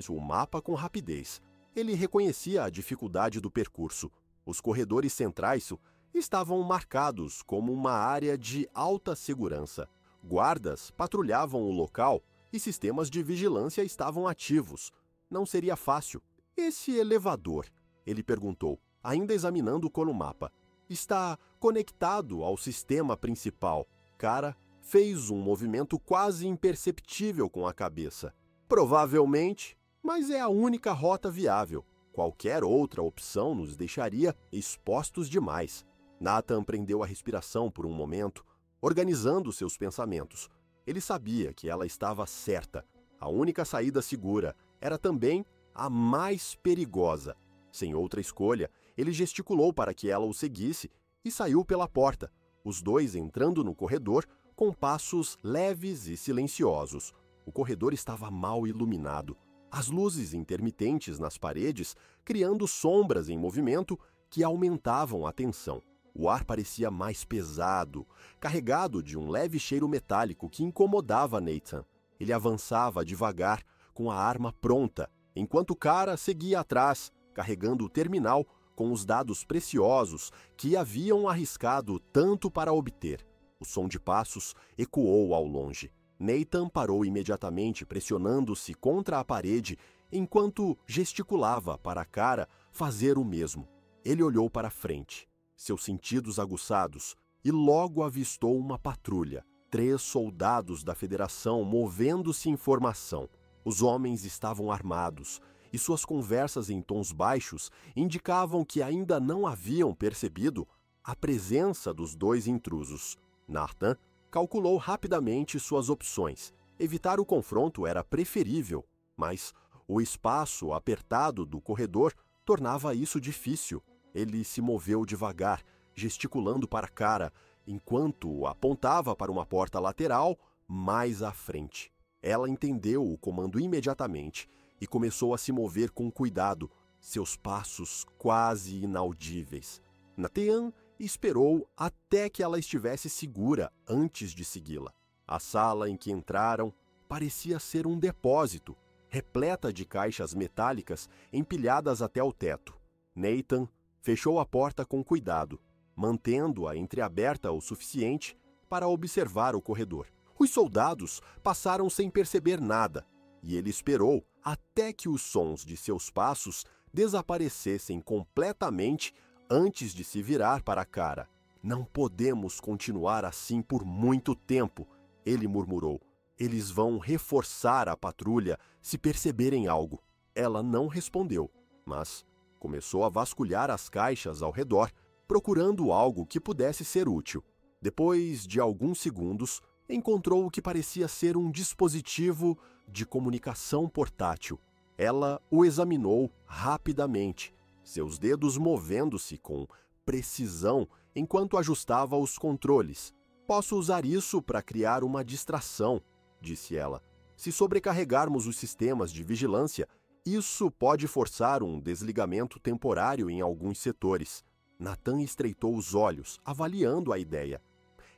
o mapa com rapidez. Ele reconhecia a dificuldade do percurso. Os corredores centrais estavam marcados como uma área de alta segurança. Guardas patrulhavam o local e sistemas de vigilância estavam ativos. Não seria fácil. Esse elevador, ele perguntou, ainda examinando o colomapa, está conectado ao sistema principal. Kara fez um movimento quase imperceptível com a cabeça. Provavelmente, mas é a única rota viável. Qualquer outra opção nos deixaria expostos demais. Nathan prendeu a respiração por um momento, organizando seus pensamentos. Ele sabia que ela estava certa. A única saída segura era também a mais perigosa. Sem outra escolha, ele gesticulou para que ela o seguisse e saiu pela porta, os dois entrando no corredor com passos leves e silenciosos. O corredor estava mal iluminado. As luzes intermitentes nas paredes criando sombras em movimento que aumentavam a tensão. O ar parecia mais pesado, carregado de um leve cheiro metálico que incomodava Nathan. Ele avançava devagar, com a arma pronta, enquanto Kara seguia atrás, carregando o terminal com os dados preciosos que haviam arriscado tanto para obter. O som de passos ecoou ao longe. Nathan parou imediatamente, pressionando-se contra a parede, enquanto gesticulava para Kara fazer o mesmo. Ele olhou para frente, seus sentidos aguçados, e logo avistou uma patrulha. 3 soldados da Federação movendo-se em formação. Os homens estavam armados, e suas conversas em tons baixos indicavam que ainda não haviam percebido a presença dos 2 intrusos. Nathan calculou rapidamente suas opções. Evitar o confronto era preferível, mas o espaço apertado do corredor tornava isso difícil. Ele se moveu devagar, gesticulando para Kara, enquanto apontava para uma porta lateral mais à frente. Ela entendeu o comando imediatamente e começou a se mover com cuidado, seus passos quase inaudíveis. Nathan esperou até que ela estivesse segura antes de segui-la. A sala em que entraram parecia ser um depósito, repleta de caixas metálicas empilhadas até o teto. Nathan fechou a porta com cuidado, mantendo-a entreaberta o suficiente para observar o corredor. Os soldados passaram sem perceber nada, e ele esperou até que os sons de seus passos desaparecessem completamente antes de se virar para Kara. Não podemos continuar assim por muito tempo, ele murmurou. Eles vão reforçar a patrulha se perceberem algo. Ela não respondeu, mas começou a vasculhar as caixas ao redor, procurando algo que pudesse ser útil. Depois de alguns segundos, encontrou o que parecia ser um dispositivo de comunicação portátil. Ela o examinou rapidamente, seus dedos movendo-se com precisão enquanto ajustava os controles. Posso usar isso para criar uma distração, disse ela. Se sobrecarregarmos os sistemas de vigilância, isso pode forçar um desligamento temporário em alguns setores. Nathan estreitou os olhos, avaliando a ideia.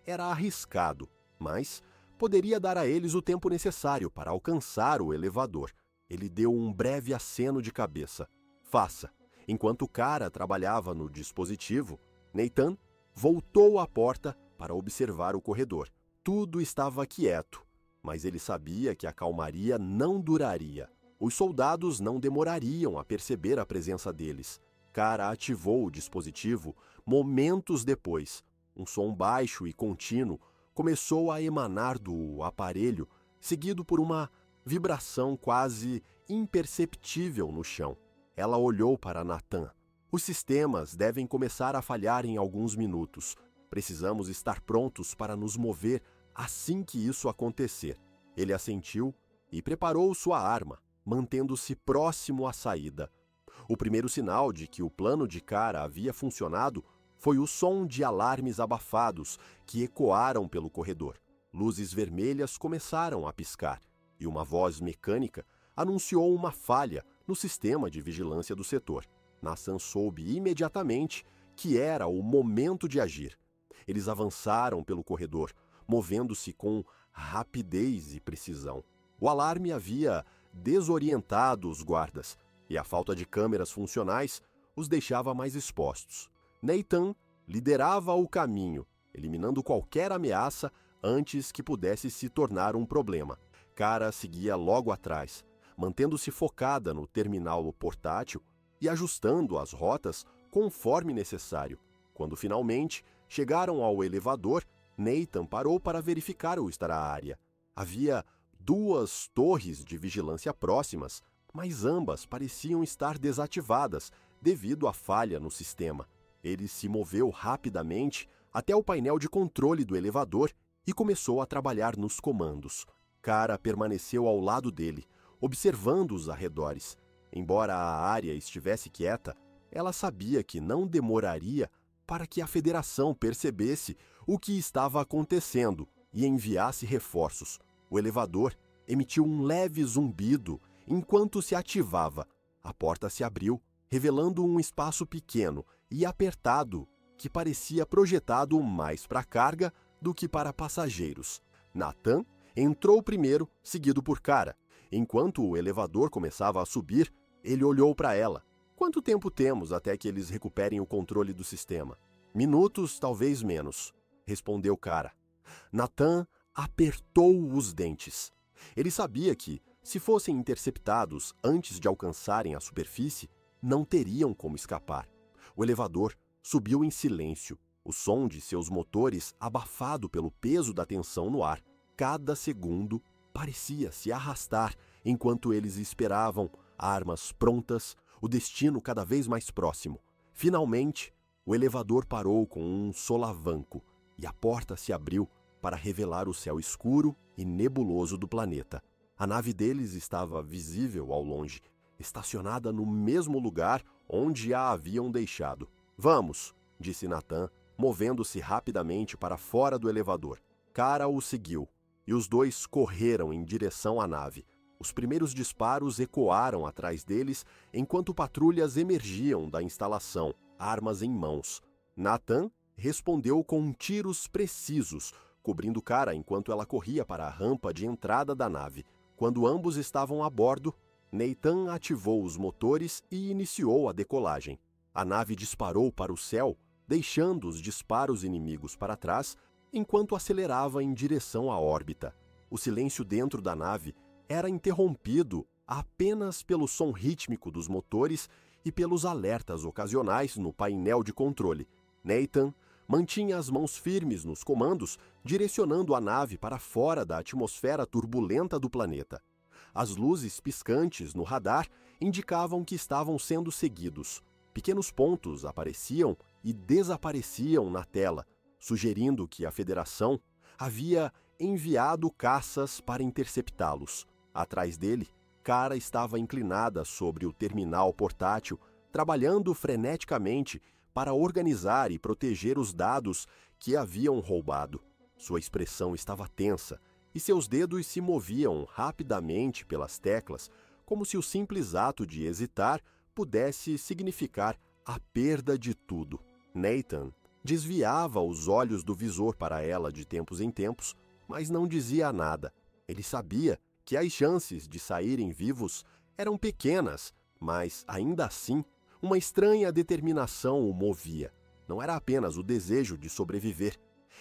Era arriscado, mas poderia dar a eles o tempo necessário para alcançar o elevador. Ele deu um breve aceno de cabeça. Faça. Enquanto Kara trabalhava no dispositivo, Nathan voltou à porta para observar o corredor. Tudo estava quieto, mas ele sabia que a calmaria não duraria. Os soldados não demorariam a perceber a presença deles. Kara ativou o dispositivo momentos depois. Um som baixo e contínuo começou a emanar do aparelho, seguido por uma vibração quase imperceptível no chão. Ela olhou para Nathan. Os sistemas devem começar a falhar em alguns minutos. Precisamos estar prontos para nos mover assim que isso acontecer. Ele assentiu e preparou sua arma, mantendo-se próximo à saída. O primeiro sinal de que o plano de Kara havia funcionado foi o som de alarmes abafados que ecoaram pelo corredor. Luzes vermelhas começaram a piscar e uma voz mecânica anunciou uma falha no sistema de vigilância do setor. Nathan soube imediatamente que era o momento de agir. Eles avançaram pelo corredor, movendo-se com rapidez e precisão. O alarme havia desorientado os guardas e a falta de câmeras funcionais os deixava mais expostos. Nathan liderava o caminho, eliminando qualquer ameaça antes que pudesse se tornar um problema. Kara seguia logo atrás, mantendo-se focada no terminal portátil e ajustando as rotas conforme necessário. Quando finalmente chegaram ao elevador, Nathan parou para verificar o estar à área. Havia 2 torres de vigilância próximas, mas ambas pareciam estar desativadas devido à falha no sistema. Ele se moveu rapidamente até o painel de controle do elevador e começou a trabalhar nos comandos. Kara permaneceu ao lado dele, observando os arredores. Embora a área estivesse quieta, ela sabia que não demoraria para que a Federação percebesse o que estava acontecendo e enviasse reforços. O elevador emitiu um leve zumbido enquanto se ativava. A porta se abriu, revelando um espaço pequeno e apertado que parecia projetado mais para carga do que para passageiros. Nathan entrou primeiro, seguido por Kara. Enquanto o elevador começava a subir, ele olhou para ela. Quanto tempo temos até que eles recuperem o controle do sistema? Minutos, talvez menos, respondeu Kara. Nathan apertou os dentes. Ele sabia que, se fossem interceptados antes de alcançarem a superfície, não teriam como escapar. O elevador subiu em silêncio, o som de seus motores abafado pelo peso da tensão no ar. Cada segundo parecia se arrastar enquanto eles esperavam, armas prontas, o destino cada vez mais próximo. Finalmente, o elevador parou com um solavanco e a porta se abriu para revelar o céu escuro e nebuloso do planeta. A nave deles estava visível ao longe, estacionada no mesmo lugar onde a haviam deixado. Vamos, disse Nathan, movendo-se rapidamente para fora do elevador. Kara o seguiu, e os dois correram em direção à nave. Os primeiros disparos ecoaram atrás deles enquanto patrulhas emergiam da instalação, armas em mãos. Nathan respondeu com tiros precisos, cobrindo Kara enquanto ela corria para a rampa de entrada da nave. Quando ambos estavam a bordo, Nathan ativou os motores e iniciou a decolagem. A nave disparou para o céu, deixando os disparos inimigos para trás, enquanto acelerava em direção à órbita. O silêncio dentro da nave era interrompido apenas pelo som rítmico dos motores e pelos alertas ocasionais no painel de controle. Nathan mantinha as mãos firmes nos comandos, direcionando a nave para fora da atmosfera turbulenta do planeta. As luzes piscantes no radar indicavam que estavam sendo seguidos. Pequenos pontos apareciam e desapareciam na tela, sugerindo que a Federação havia enviado caças para interceptá-los. Atrás dele, Kara estava inclinada sobre o terminal portátil, trabalhando freneticamente para organizar e proteger os dados que haviam roubado. Sua expressão estava tensa e seus dedos se moviam rapidamente pelas teclas, como se o simples ato de hesitar pudesse significar a perda de tudo. Nathan desviava os olhos do visor para ela de tempos em tempos, mas não dizia nada. Ele sabia que as chances de saírem vivos eram pequenas, mas, ainda assim, uma estranha determinação o movia. Não era apenas o desejo de sobreviver.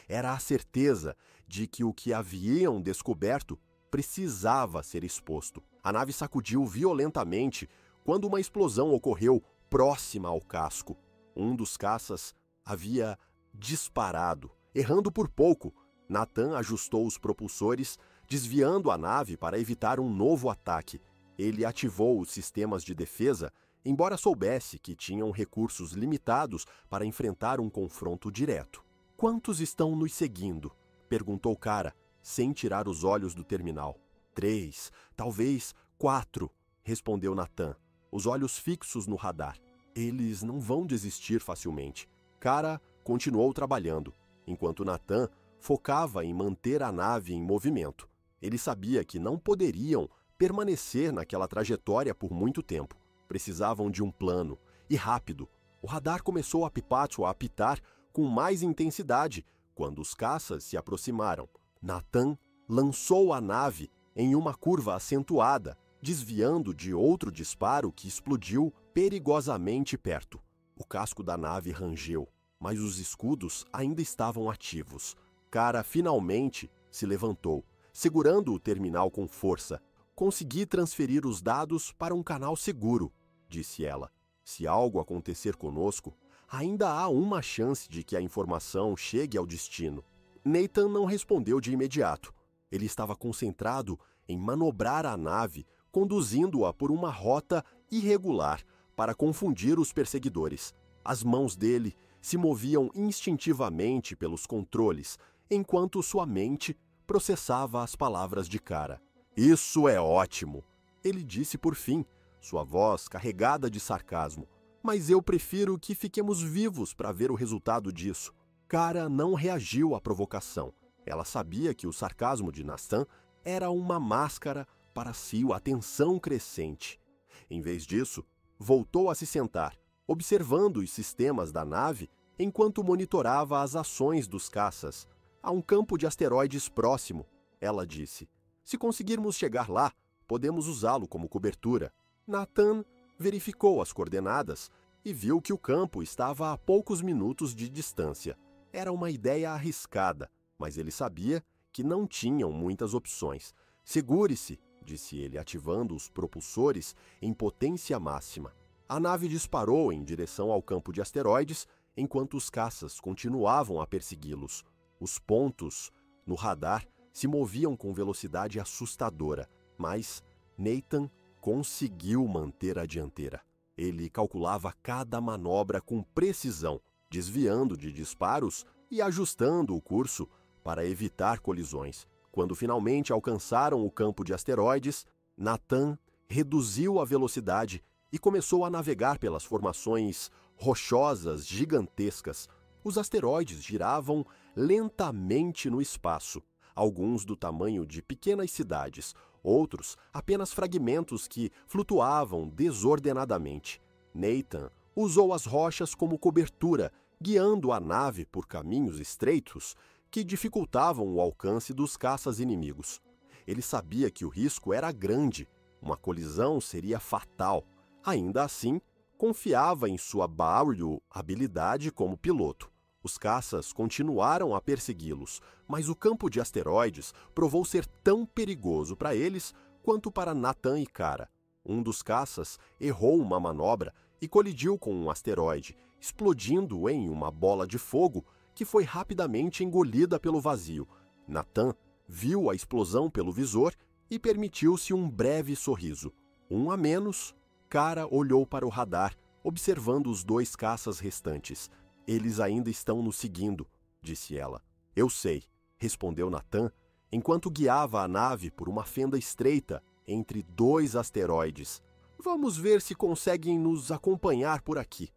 Era a certeza de que o que haviam descoberto precisava ser exposto. A nave sacudiu violentamente quando uma explosão ocorreu próxima ao casco. Um dos caças havia disparado, errando por pouco. Nathan ajustou os propulsores, desviando a nave para evitar um novo ataque. Ele ativou os sistemas de defesa, embora soubesse que tinham recursos limitados para enfrentar um confronto direto. "Quantos estão nos seguindo?" perguntou Kara, sem tirar os olhos do terminal. 3, talvez 4, respondeu Nathan, os olhos fixos no radar. "Eles não vão desistir facilmente." Kara continuou trabalhando, enquanto Nathan focava em manter a nave em movimento. Ele sabia que não poderiam permanecer naquela trajetória por muito tempo. Precisavam de um plano, e rápido. O radar começou a apitar com mais intensidade quando os caças se aproximaram. Nathan lançou a nave em uma curva acentuada, desviando de outro disparo que explodiu perigosamente perto. O casco da nave rangeu, mas os escudos ainda estavam ativos. Kara finalmente se levantou, segurando o terminal com força. "Consegui transferir os dados para um canal seguro", disse ela. "Se algo acontecer conosco, ainda há uma chance de que a informação chegue ao destino." Nathan não respondeu de imediato. Ele estava concentrado em manobrar a nave, conduzindo-a por uma rota irregular para confundir os perseguidores. As mãos dele se moviam instintivamente pelos controles, enquanto sua mente processava as palavras de Kara. "Isso é ótimo", ele disse por fim, sua voz carregada de sarcasmo. "Mas eu prefiro que fiquemos vivos para ver o resultado disso." Kara não reagiu à provocação. Ela sabia que o sarcasmo de Nathan era uma máscara para sua atenção crescente. Em vez disso, voltou a se sentar, observando os sistemas da nave enquanto monitorava as ações dos caças. "Há um campo de asteroides próximo", ela disse. "Se conseguirmos chegar lá, podemos usá-lo como cobertura." Nathan verificou as coordenadas e viu que o campo estava a poucos minutos de distância. Era uma ideia arriscada, mas ele sabia que não tinham muitas opções. "Segure-se", disse ele, ativando os propulsores em potência máxima. A nave disparou em direção ao campo de asteroides, enquanto os caças continuavam a persegui-los. Os pontos no radar se moviam com velocidade assustadora, mas Nathan conseguiu manter a dianteira. Ele calculava cada manobra com precisão, desviando de disparos e ajustando o curso para evitar colisões. Quando finalmente alcançaram o campo de asteroides, Nathan reduziu a velocidade e começou a navegar pelas formações rochosas gigantescas. Os asteroides giravam lentamente no espaço, alguns do tamanho de pequenas cidades, outros apenas fragmentos que flutuavam desordenadamente. Nathan usou as rochas como cobertura, guiando a nave por caminhos estreitos que dificultavam o alcance dos caças inimigos. Ele sabia que o risco era grande, uma colisão seria fatal. Ainda assim, confiava em sua habilidade como piloto. Os caças continuaram a persegui-los, mas o campo de asteroides provou ser tão perigoso para eles quanto para Nathan e Kara. Um dos caças errou uma manobra e colidiu com um asteroide, explodindo em uma bola de fogo que foi rapidamente engolida pelo vazio. Nathan viu a explosão pelo visor e permitiu-se um breve sorriso. Um a menos. Kara olhou para o radar, observando os 2 caças restantes. "Eles ainda estão nos seguindo", disse ela. "Eu sei", respondeu Nathan, enquanto guiava a nave por uma fenda estreita entre 2 asteroides. "Vamos ver se conseguem nos acompanhar por aqui."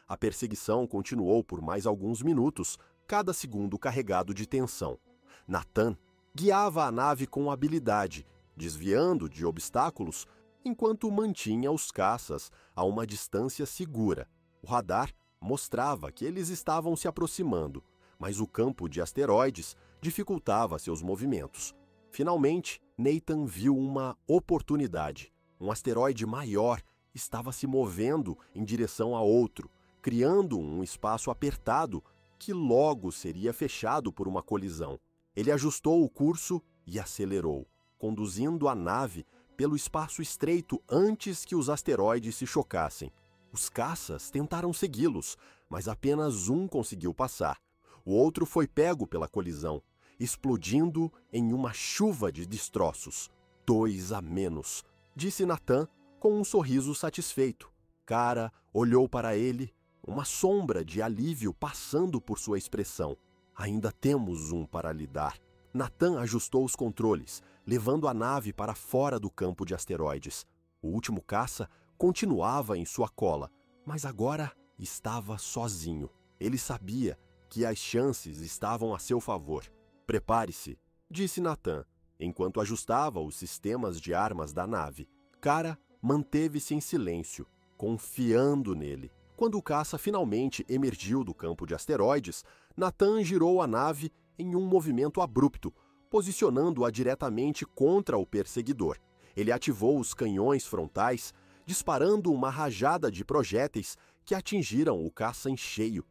A perseguição continuou por mais alguns minutos, cada segundo carregado de tensão. Nathan guiava a nave com habilidade, desviando de obstáculos, enquanto mantinha os caças a uma distância segura. O radar mostrava que eles estavam se aproximando, mas o campo de asteroides dificultava seus movimentos. Finalmente, Nathan viu uma oportunidade. Um asteroide maior estava se movendo em direção a outro, criando um espaço apertado que logo seria fechado por uma colisão. Ele ajustou o curso e acelerou. conduzindo a nave pelo espaço estreito antes que os asteroides se chocassem. Os caças tentaram segui-los, mas apenas um conseguiu passar. O outro foi pego pela colisão, explodindo em uma chuva de destroços. 2 a menos, disse Nathan com um sorriso satisfeito. Kara olhou para ele, uma sombra de alívio passando por sua expressão. Ainda temos um para lidar. Nathan ajustou os controles, levando a nave para fora do campo de asteroides. O último caça continuava em sua cola, mas agora estava sozinho. Ele sabia que as chances estavam a seu favor. Prepare-se, disse Nathan, enquanto ajustava os sistemas de armas da nave. Kara manteve-se em silêncio, confiando nele. Quando o caça finalmente emergiu do campo de asteroides, Nathan girou a nave em um movimento abrupto, posicionando-a diretamente contra o perseguidor. Ele ativou os canhões frontais, disparando uma rajada de projéteis que atingiram o caça em cheio.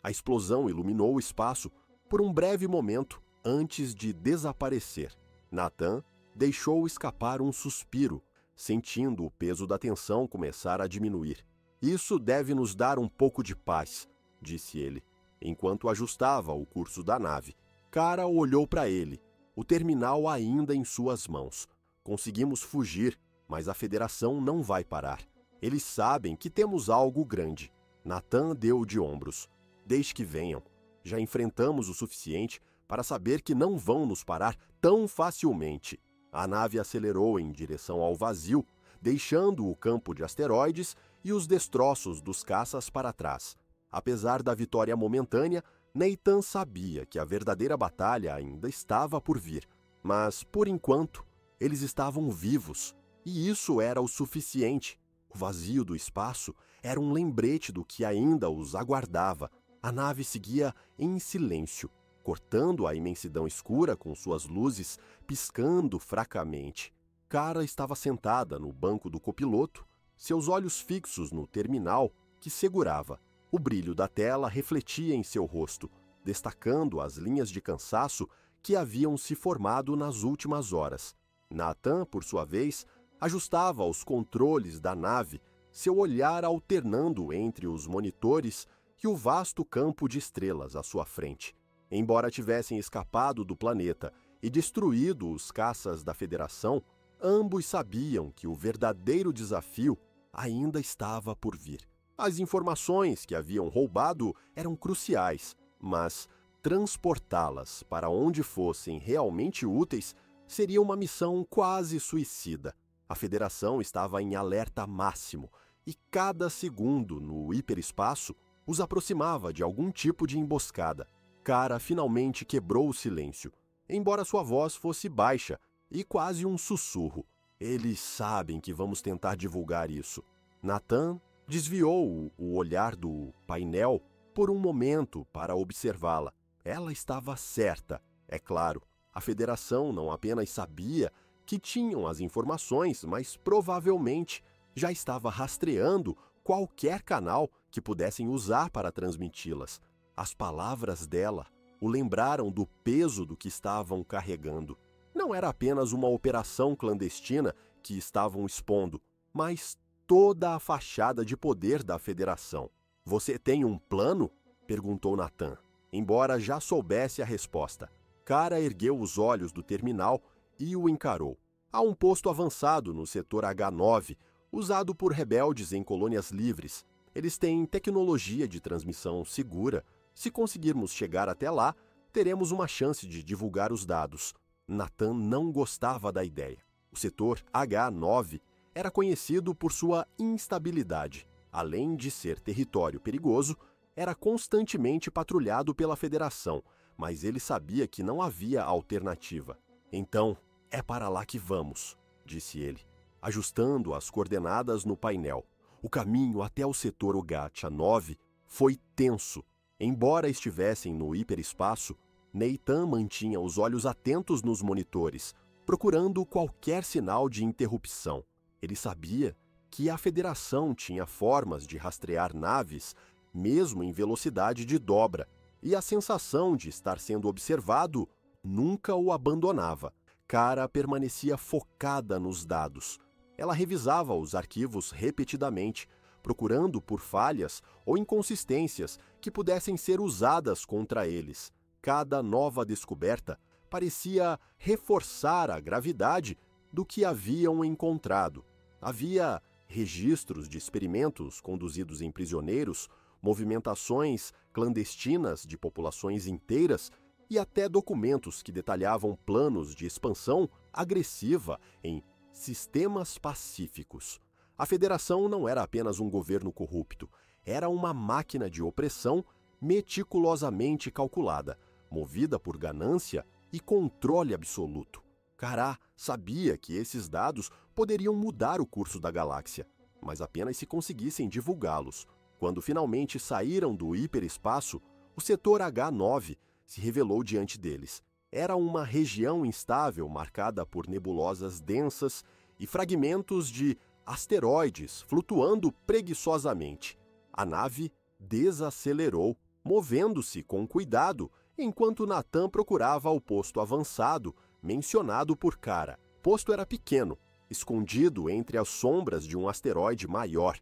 A explosão iluminou o espaço por um breve momento antes de desaparecer. Nathan deixou escapar um suspiro, sentindo o peso da tensão começar a diminuir. Isso deve nos dar um pouco de paz, disse ele, enquanto ajustava o curso da nave. Kara olhou para ele, o terminal ainda em suas mãos. Conseguimos fugir, mas a Federação não vai parar. Eles sabem que temos algo grande. Nathan deu de ombros. Deixe que venham. Já enfrentamos o suficiente para saber que não vão nos parar tão facilmente. A nave acelerou em direção ao vazio, deixando o campo de asteroides e os destroços dos caças para trás. Apesar da vitória momentânea, Nathan sabia que a verdadeira batalha ainda estava por vir. Mas, por enquanto, eles estavam vivos, e isso era o suficiente. O vazio do espaço era um lembrete do que ainda os aguardava. A nave seguia em silêncio, cortando a imensidão escura com suas luzes piscando fracamente. Kara estava sentada no banco do copiloto, seus olhos fixos no terminal que segurava. O brilho da tela refletia em seu rosto, destacando as linhas de cansaço que haviam se formado nas últimas horas. Nathan, por sua vez, ajustava os controles da nave, seu olhar alternando entre os monitores e o vasto campo de estrelas à sua frente. Embora tivessem escapado do planeta e destruído os caças da Federação, ambos sabiam que o verdadeiro desafio ainda estava por vir. As informações que haviam roubado eram cruciais, mas transportá-las para onde fossem realmente úteis seria uma missão quase suicida. A Federação estava em alerta máximo e cada segundo no hiperespaço os aproximava de algum tipo de emboscada. Kara finalmente quebrou o silêncio, embora sua voz fosse baixa e quase um sussurro. Eles sabem que vamos tentar divulgar isso. Nathan desviou o olhar do painel por um momento para observá-la. Ela estava certa, é claro. A Federação não apenas sabia que tinham as informações, mas provavelmente já estava rastreando qualquer canal que pudessem usar para transmiti-las. As palavras dela o lembraram do peso do que estavam carregando. Não era apenas uma operação clandestina que estavam expondo, mas toda a fachada de poder da Federação. Você tem um plano? Perguntou Nathan, embora já soubesse a resposta. Kara ergueu os olhos do terminal e o encarou. Há um posto avançado no setor H9, usado por rebeldes em colônias livres. Eles têm tecnologia de transmissão segura. Se conseguirmos chegar até lá, teremos uma chance de divulgar os dados. Nathan não gostava da ideia. O setor H9 era conhecido por sua instabilidade. Além de ser território perigoso, era constantemente patrulhado pela Federação, mas ele sabia que não havia alternativa. Então, é para lá que vamos, disse ele, ajustando as coordenadas no painel. O caminho até o setor Ugacha 9 foi tenso. Embora estivessem no hiperespaço, Nathan mantinha os olhos atentos nos monitores, procurando qualquer sinal de interrupção. Ele sabia que a Federação tinha formas de rastrear naves, mesmo em velocidade de dobra, e a sensação de estar sendo observado nunca o abandonava. Kara permanecia focada nos dados. Ela revisava os arquivos repetidamente, procurando por falhas ou inconsistências que pudessem ser usadas contra eles. Cada nova descoberta parecia reforçar a gravidade do que haviam encontrado. Havia registros de experimentos conduzidos em prisioneiros, movimentações clandestinas de populações inteiras e até documentos que detalhavam planos de expansão agressiva em sistemas pacíficos. A Federação não era apenas um governo corrupto, era uma máquina de opressão meticulosamente calculada, movida por ganância e controle absoluto. Kara sabia que esses dados poderiam mudar o curso da galáxia, mas apenas se conseguissem divulgá-los. Quando finalmente saíram do hiperespaço, o setor H9 se revelou diante deles. Era uma região instável marcada por nebulosas densas e fragmentos de asteroides flutuando preguiçosamente. A nave desacelerou, movendo-se com cuidado, enquanto Nathan procurava o posto avançado mencionado por Kara. O posto era pequeno, escondido entre as sombras de um asteroide maior.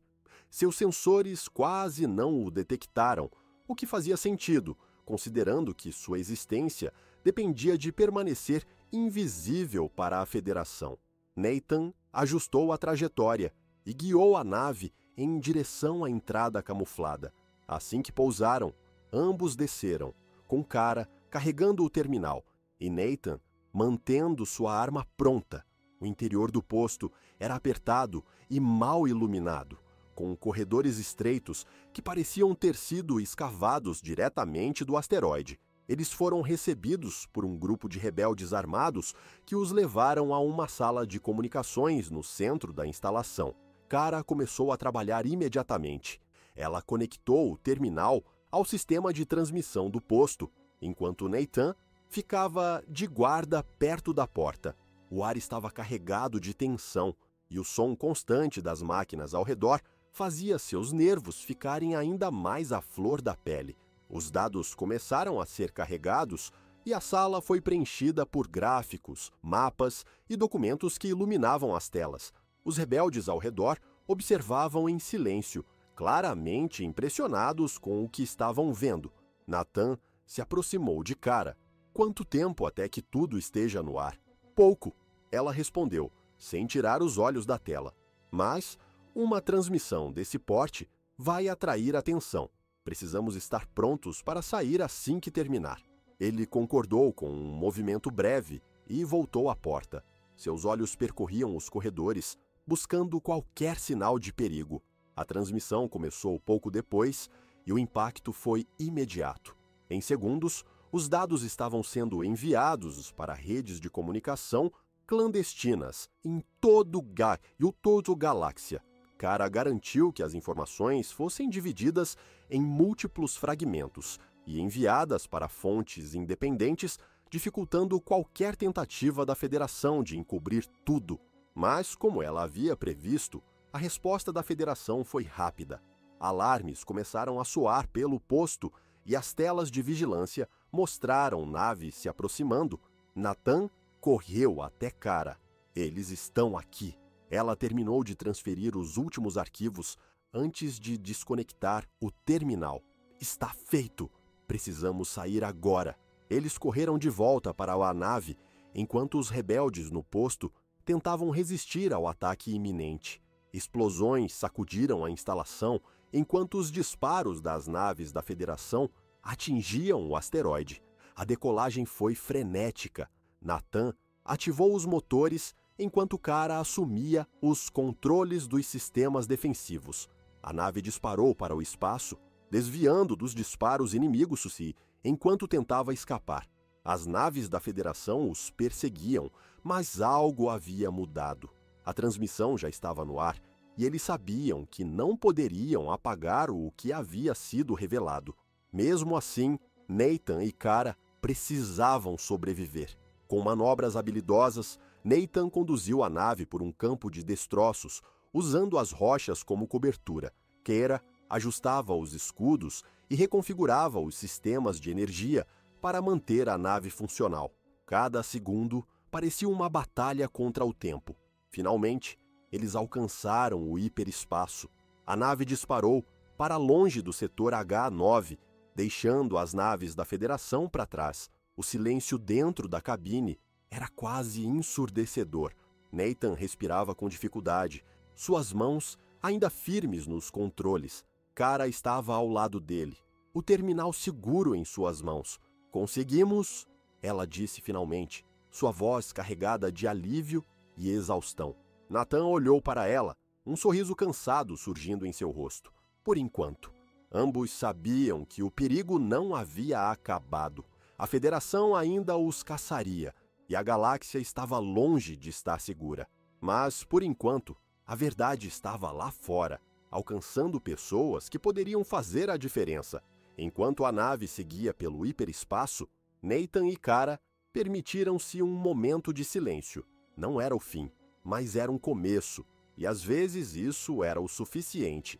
Seus sensores quase não o detectaram, o que fazia sentido, considerando que sua existência dependia de permanecer invisível para a Federação. Nathan ajustou a trajetória e guiou a nave em direção à entrada camuflada. Assim que pousaram, ambos desceram, com Kara carregando o terminal e Nathan mantendo sua arma pronta. O interior do posto era apertado e mal iluminado, com corredores estreitos que pareciam ter sido escavados diretamente do asteroide. Eles foram recebidos por um grupo de rebeldes armados que os levaram a uma sala de comunicações no centro da instalação. Kara começou a trabalhar imediatamente. Ela conectou o terminal ao sistema de transmissão do posto, enquanto Nathan ficava de guarda perto da porta. O ar estava carregado de tensão e o som constante das máquinas ao redor fazia seus nervos ficarem ainda mais à flor da pele. Os dados começaram a ser carregados e a sala foi preenchida por gráficos, mapas e documentos que iluminavam as telas. Os rebeldes ao redor observavam em silêncio, claramente impressionados com o que estavam vendo. Nathan se aproximou de Kara. Quanto tempo até que tudo esteja no ar? Pouco, ela respondeu, sem tirar os olhos da tela. Mas uma transmissão desse porte vai atrair atenção. Precisamos estar prontos para sair assim que terminar. Ele concordou com um movimento breve e voltou à porta. Seus olhos percorriam os corredores, buscando qualquer sinal de perigo. A transmissão começou pouco depois e o impacto foi imediato. Em segundos, os dados estavam sendo enviados para redes de comunicação clandestinas em todo o galáxia. Kara garantiu que as informações fossem divididas em múltiplos fragmentos e enviadas para fontes independentes, dificultando qualquer tentativa da Federação de encobrir tudo. Mas, como ela havia previsto, a resposta da Federação foi rápida. Alarmes começaram a soar pelo posto e as telas de vigilância mostraram naves se aproximando. Nathan correu até Kara. Eles estão aqui. Ela terminou de transferir os últimos arquivos antes de desconectar o terminal. Está feito! Precisamos sair agora. Eles correram de volta para a nave, enquanto os rebeldes no posto tentavam resistir ao ataque iminente. Explosões sacudiram a instalação, enquanto os disparos das naves da Federação atingiam o asteroide. A decolagem foi frenética. Nathan ativou os motores enquanto Kara assumia os controles dos sistemas defensivos. A nave disparou para o espaço, desviando dos disparos inimigos enquanto tentava escapar. As naves da Federação os perseguiam, mas algo havia mudado. A transmissão já estava no ar e eles sabiam que não poderiam apagar o que havia sido revelado. Mesmo assim, Nathan e Kara precisavam sobreviver. Com manobras habilidosas, Nathan conduziu a nave por um campo de destroços, usando as rochas como cobertura. Kara ajustava os escudos e reconfigurava os sistemas de energia para manter a nave funcional. Cada segundo Parecia uma batalha contra o tempo. Finalmente, eles alcançaram o hiperespaço. A nave disparou para longe do setor H9, deixando as naves da Federação para trás. O silêncio dentro da cabine era quase ensurdecedor. Nathan respirava com dificuldade, suas mãos ainda firmes nos controles. Kara estava ao lado dele, o terminal seguro em suas mãos. "Conseguimos", ela disse finalmente, sua voz carregada de alívio e exaustão. Nathan olhou para ela, um sorriso cansado surgindo em seu rosto. Por enquanto, ambos sabiam que o perigo não havia acabado. A Federação ainda os caçaria, e a galáxia estava longe de estar segura. Mas, por enquanto, a verdade estava lá fora, alcançando pessoas que poderiam fazer a diferença. Enquanto a nave seguia pelo hiperespaço, Nathan e Kara permitiram-se um momento de silêncio. Não era o fim, mas era um começo, e às vezes isso era o suficiente.